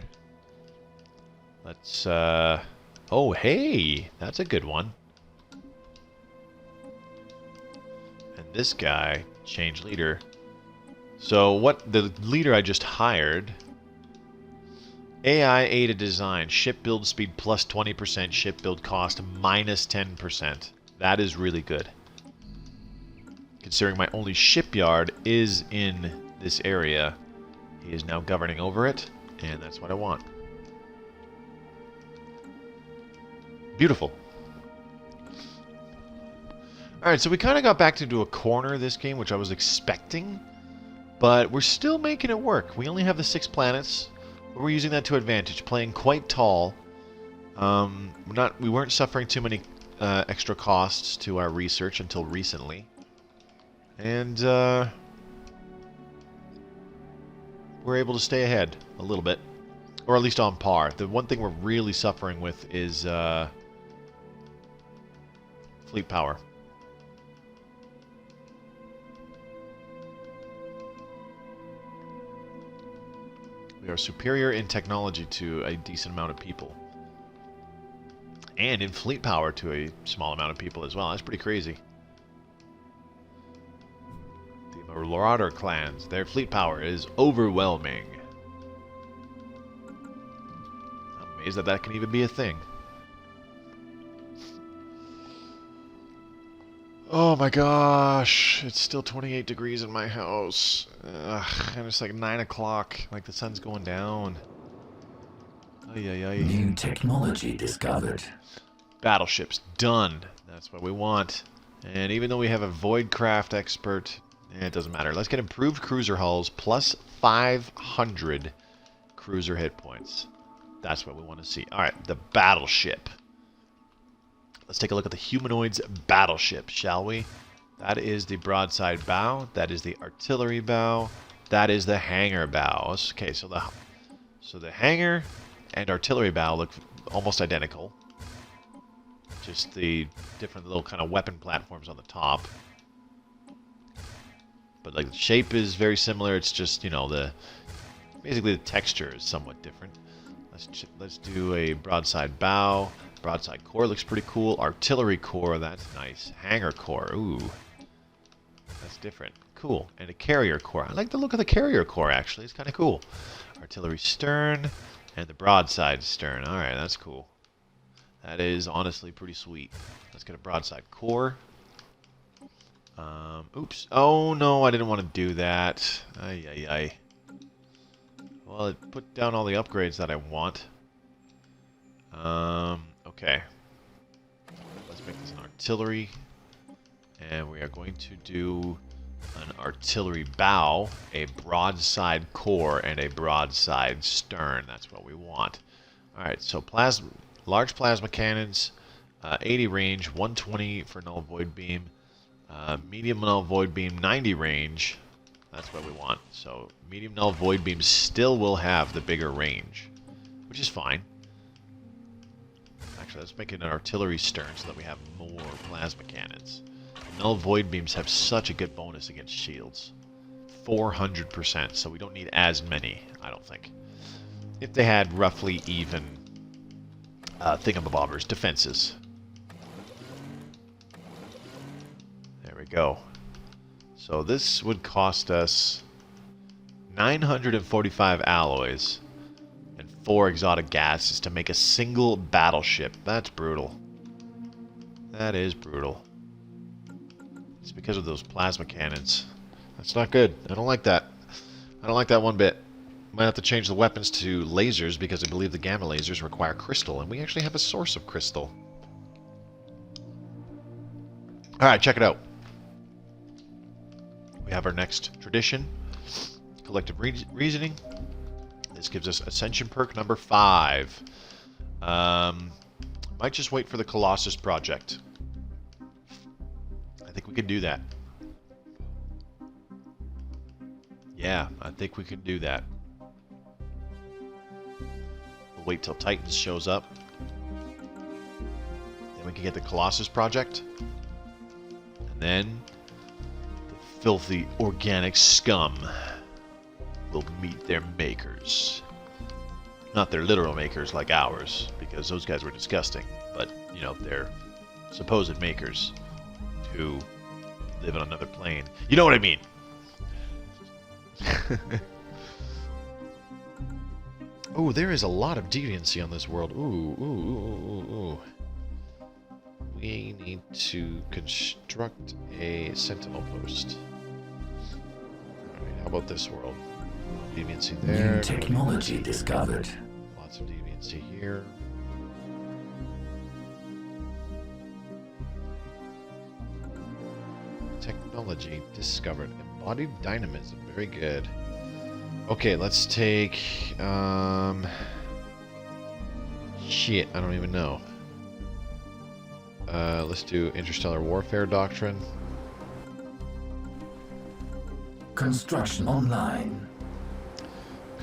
Let's, oh hey, that's a good one. And this guy, change leader. So what, the leader I just hired, AI aided design, ship build speed plus 20%, ship build cost minus 10%. That is really good. Considering my only shipyard is in this area, he is now governing over it, and that's what I want. Beautiful. Alright, so we kind of got back into a corner this game, which I was expecting, but we're still making it work. We only have the 6 planets, but we're using that to advantage, playing quite tall. We weren't suffering too many extra costs to our research until recently. And we're able to stay ahead a little bit. Or at least on par. The one thing we're really suffering with is fleet power. We are superior in technology to a decent amount of people. And in fleet power to a small amount of people as well. That's pretty crazy. The Marauder clans, their fleet power is overwhelming. I'm amazed that that can even be a thing. Oh my gosh, it's still 28 degrees in my house. And it's like 9 o'clock, like the sun's going down. Ay, ay, ay. New technology discovered. Battleships, done. That's what we want. And even though we have a Voidcraft expert, it doesn't matter. Let's get improved cruiser hulls plus 500 cruiser hit points. That's what we want to see. Alright, the battleship. Let's take a look at the humanoids battleship, shall we? That is the broadside bow. That is the artillery bow. That is the hangar bow. Okay, so the hangar and artillery bow look almost identical. Just the different little kind of weapon platforms on the top. But like the shape is very similar. It's just, you know, basically the texture is somewhat different. Let's do a broadside bow. Broadside core looks pretty cool. Artillery core, that's nice. Hangar core, ooh. That's different. Cool. And a carrier core. I like the look of the carrier core, actually. It's kind of cool. Artillery stern and the broadside stern. Alright, that's cool. That is honestly pretty sweet. Let's get a broadside core. Oops. Oh, no, I didn't want to do that. Ay, ay, ay. Well, it put down all the upgrades that I want. Okay. Let's make this an artillery. And we are going to do an artillery bow, a broadside core, and a broadside stern. That's what we want. Alright, so large plasma cannons, 80 range, 120 for null void beam, medium null void beam, 90 range. That's what we want. So medium null void beam still will have the bigger range, which is fine. Actually, let's make it an artillery stern so that we have more plasma cannons. Null void beams have such a good bonus against shields. 400%, so we don't need as many, I don't think. If they had roughly even thingamabobbers, defenses. There we go. So this would cost us 945 alloys and 4 exotic gases to make a single battleship. That's brutal. That is brutal. It's because of those plasma cannons. That's not good. I don't like that. I don't like that one bit. Might have to change the weapons to lasers because I believe the gamma lasers require crystal, and we actually have a source of crystal. Alright, check it out. We have our next tradition, collective reasoning. This gives us ascension perk number 5. Might just wait for the Colossus project. I think we can do that. Yeah, I think we can do that. We'll wait till Titans shows up. Then we can get the Colossus project. And then the filthy organic scum will meet their makers. Not their literal makers like ours, because those guys were disgusting. But, you know, their supposed makers who live on another plane. You know what I mean? Oh, there is a lot of deviancy on this world. Ooh. We need to construct a sentinel post. Alright, how about this world? Deviancy there. New technology discovered. Lots of deviancy here. Technology discovered. Embodied dynamism. Very good. Okay, let's take... Shit, I don't even know. Let's do interstellar warfare doctrine. Construction online.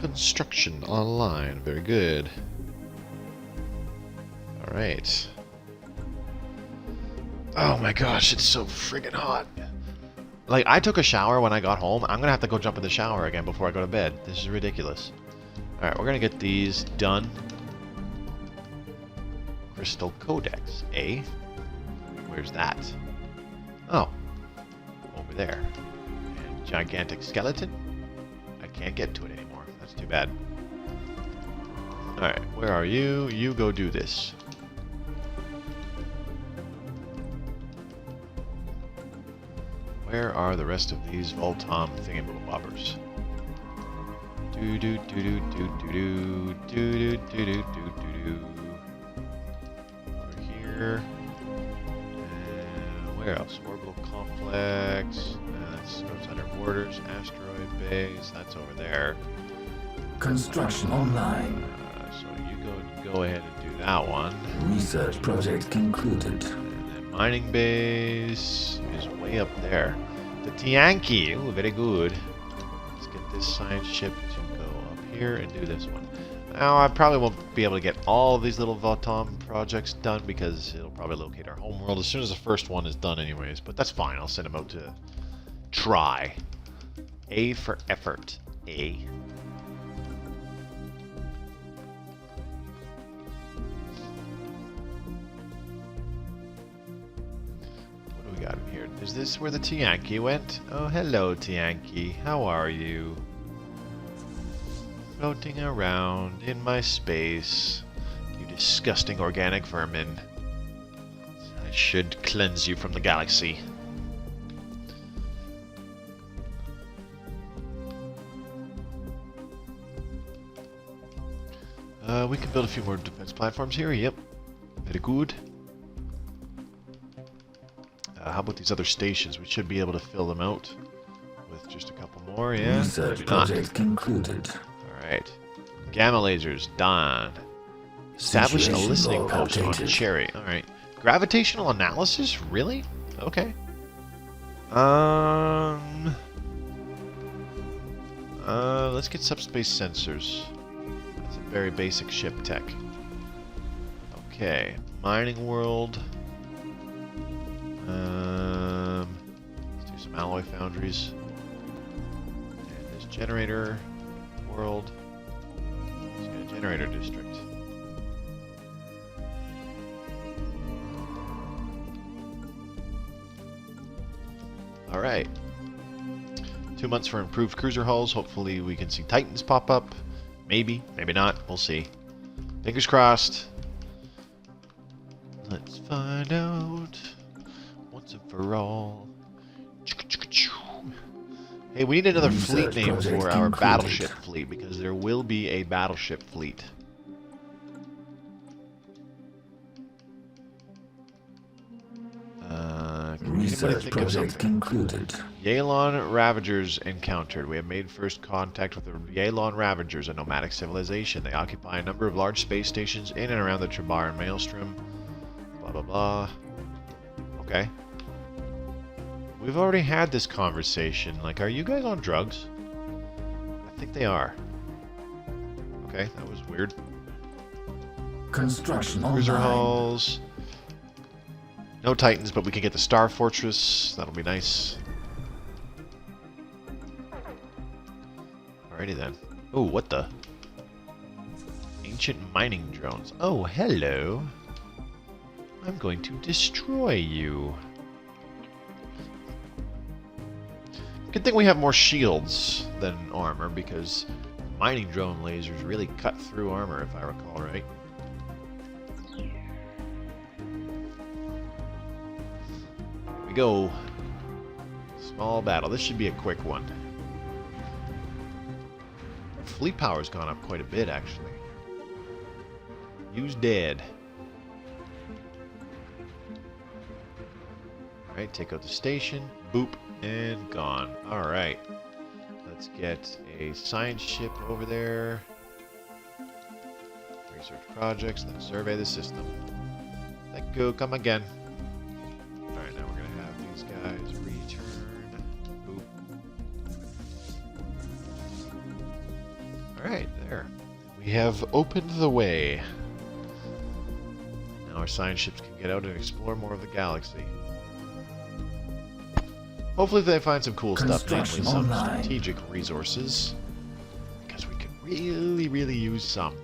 Construction online. Very good. Alright. Oh my gosh, it's so friggin' hot. Like, I took a shower when I got home. I'm gonna have to go jump in the shower again before I go to bed. This is ridiculous. Alright, we're gonna get these done. Crystal Codex, eh? Where's that? Oh. Over there. And gigantic skeleton? I can't get to it anymore. That's too bad. Alright, where are you? You go do this. Where are the rest of these Voltom thingamabobbers? Do do do do do do do do do do do do. Over here. Where else? Orbital complex. That's outside our borders. Asteroid base. That's over there. Construction online. So you go ahead and do that one. Research project concluded. And then mining base is way up there. The Tianki. Ooh, very good. Let's get this science ship to go up here and do this one. Now, I probably won't be able to get all of these little Votom projects done because it'll probably locate our homeworld as soon as the first one is done anyways. But that's fine. I'll send them out to try. A for effort. A. What do we got in here? Is this where the Tianki went? Oh, hello, Tianki. How are you? Floating around in my space. You disgusting organic vermin. I should cleanse you from the galaxy. We can build a few more defense platforms here. Yep. Very good. How about these other stations? We should be able to fill them out with just a couple more. Yeah. Research project concluded. Alright. Gamma lasers, done. Establish a Situation listening log post on updated. Cherry. Alright. Gravitational analysis? Really? Okay. Let's get subspace sensors. That's a very basic ship tech. Okay. Mining world. Let's do some alloy foundries. And this generator world. Let's get a generator district. Alright. 2 months for improved cruiser hulls. Hopefully we can see Titans pop up. Maybe, maybe not. We'll see. Fingers crossed. Let's find out once and for all. Hey, we need another fleet Research name project for our concluded. battleship fleet, because there will be a battleship fleet. Can anybody Research think of project something? concluded. Yalon Ravagers encountered. We have made first contact with the Yalon Ravagers, a nomadic civilization. They occupy a number of large space stations in and around the Trabaran Maelstrom. Blah, blah, blah. Okay. We've already had this conversation. Like, are you guys on drugs? I think they are. Okay, that was weird. Construction Cruiser online. hulls. No Titans, but we can get the Star Fortress. That'll be nice. Alrighty then. Oh, what the? Ancient mining drones. Oh, hello. I'm going to destroy you. Good thing we have more shields than armor, because mining drone lasers really cut through armor, if I recall right. Here we go. Small battle. This should be a quick one. Fleet power's gone up quite a bit, actually. Use dead. Alright, take out the station. Boop. And gone. Alright. Let's get a science ship over there. Research projects, then survey the system. Thank you. Come again. Alright, now we're going to have these guys return. Boop. Alright, there. We have opened the way. Now our science ships can get out and explore more of the galaxy. Hopefully they find some cool stuff, namely some strategic resources. Because we could really, really use some.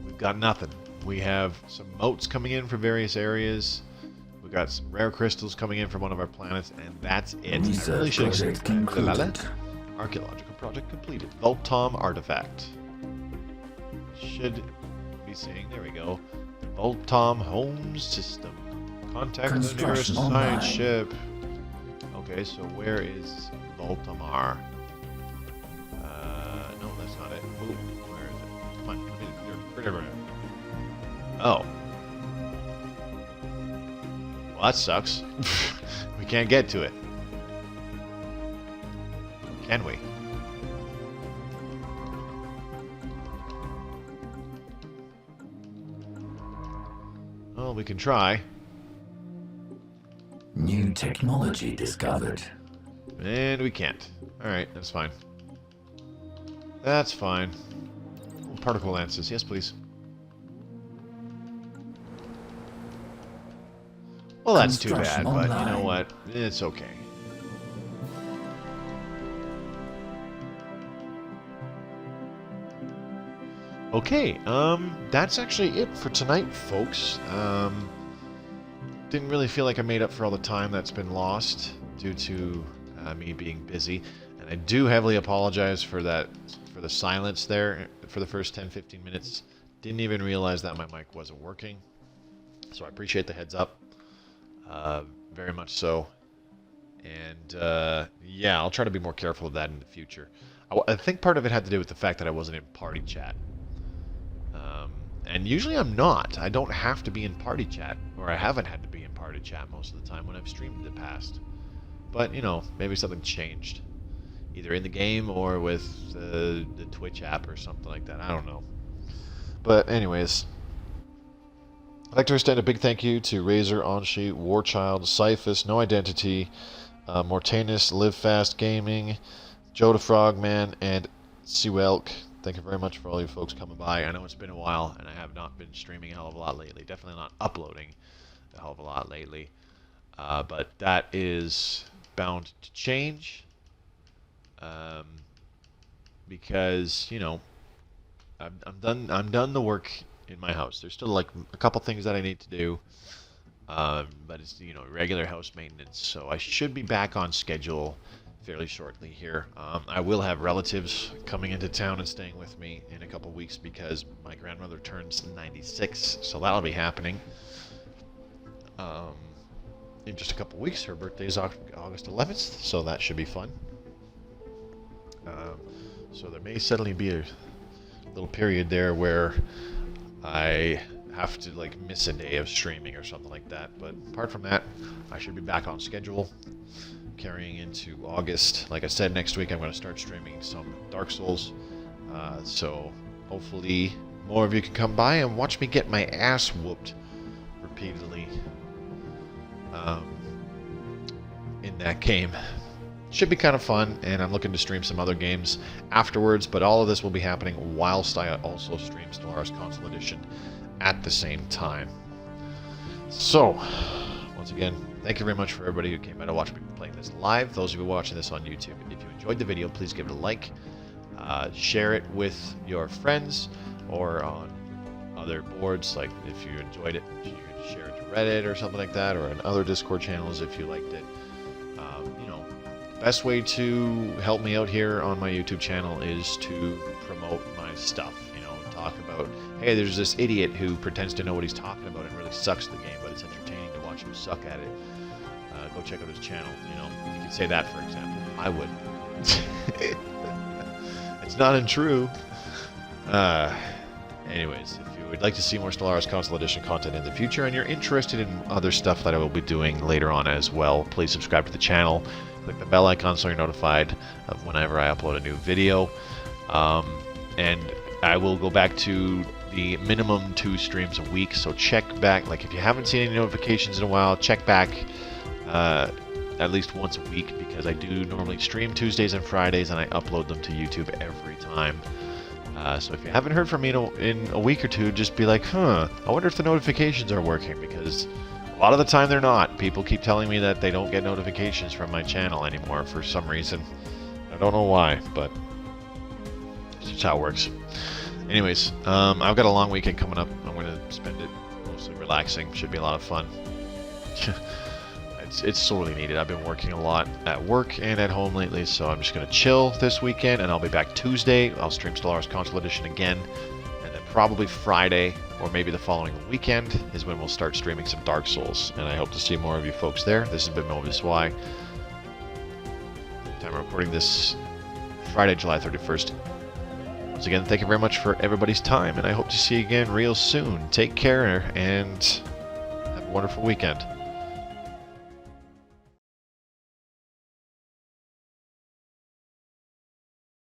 We've got nothing. We have some motes coming in from various areas. We've got some rare crystals coming in from one of our planets, and that's it. Research I really should project concluded. Archaeological project completed. Vault-Tom artifact. Should be saying, there we go. Vault-Tom home system. Contact the nearest science ship. Okay, so where is Voltamar? No, that's not it. Ooh, where is it? Come on, come in. Oh. Well, that sucks. We can't get to it. Can we? Well, we can try. New technology discovered. And we can't. Alright, that's fine. That's fine. Oh, particle lances. Yes, please. Well, that's too bad, but you know what? It's okay. Okay, that's actually it for tonight, folks. Didn't really feel like I made up for all the time that's been lost due to me being busy. And I do heavily apologize for that, for the silence there for the first 10-15 minutes. Didn't even realize that my mic wasn't working. So I appreciate the heads up. Very much so. And yeah, I'll try to be more careful of that in the future. I think part of it had to do with the fact that I wasn't in party chat. And usually I'm not. I don't have to be in party chat, or I haven't had to be in party chat most of the time when I've streamed in the past. But, you know, maybe something changed. Either in the game or with the Twitch app or something like that. I don't know. But anyways, I'd like to extend a big thank you to Razor, Onshi, Warchild, Cyphus, No Identity, Mortanus, Live Fast Gaming, Joe the Frogman, and Siwelk. Thank you very much for all you folks coming by. I know it's been a while, and I have not been streaming a hell of a lot lately. Definitely not uploading a hell of a lot lately. But that is bound to change. Because, you know, I'm done the work in my house. There's still like a couple things that I need to do. But it's, you know, regular house maintenance. So I should be back on schedule fairly shortly here. I will have relatives coming into town and staying with me in a couple weeks because my grandmother turns 96, so that'll be happening. in just a couple weeks. Her birthday is August 11th, so that should be fun. So there may suddenly be a little period there where I have to like miss a day of streaming or something like that. But apart from that, I should be back on schedule carrying into August. Like I said, next week I'm going to start streaming some Dark Souls. So hopefully more of you can come by and watch me get my ass whooped repeatedly in that game. Should be kind of fun, and I'm looking to stream some other games afterwards, but all of this will be happening whilst I also stream Stellaris Console Edition at the same time. So, once again, thank you very much for everybody who came by to watch me playing this live. Those of you watching this on YouTube, if you enjoyed the video, please give it a like. Share it with your friends or on other boards. Like if you enjoyed it, you can share it to Reddit or something like that, or in other Discord channels if you liked it. You know, best way to help me out here on my YouTube channel is to promote my stuff. You know, talk about, hey, there's this idiot who pretends to know what he's talking about and really sucks at the game, but it's entertaining to watch him suck at it. Go check out his channel. You know, you could say that, for example. I would. It's not untrue. Anyways, if you would like to see more Stellaris Console Edition content in the future, and you're interested in other stuff that I will be doing later on as well, please subscribe to the channel. Click the bell icon so you're notified of whenever I upload a new video. And I will go back to the minimum 2 streams a week, so check back. Like if you haven't seen any notifications in a while, check back at least once a week, because I do normally stream Tuesdays and Fridays, and I upload them to YouTube every time. So if you haven't heard from me in a week or two, just be like, I wonder if the notifications are working, because a lot of the time they're not. People keep telling me that they don't get notifications from my channel anymore for some reason. I don't know why, but it's just how it works. Anyways, I've got a long weekend coming up. I'm going to spend it mostly relaxing. Should be a lot of fun. It's sorely needed. I've been working a lot at work and at home lately, so I'm just going to chill this weekend, and I'll be back Tuesday. I'll stream Stellaris Console Edition again, and then probably Friday, or maybe the following weekend, is when we'll start streaming some Dark Souls, and I hope to see more of you folks there. This has been Mobius Y. Time of recording this Friday, July 31st. Once again, thank you very much for everybody's time, and I hope to see you again real soon. Take care, and have a wonderful weekend.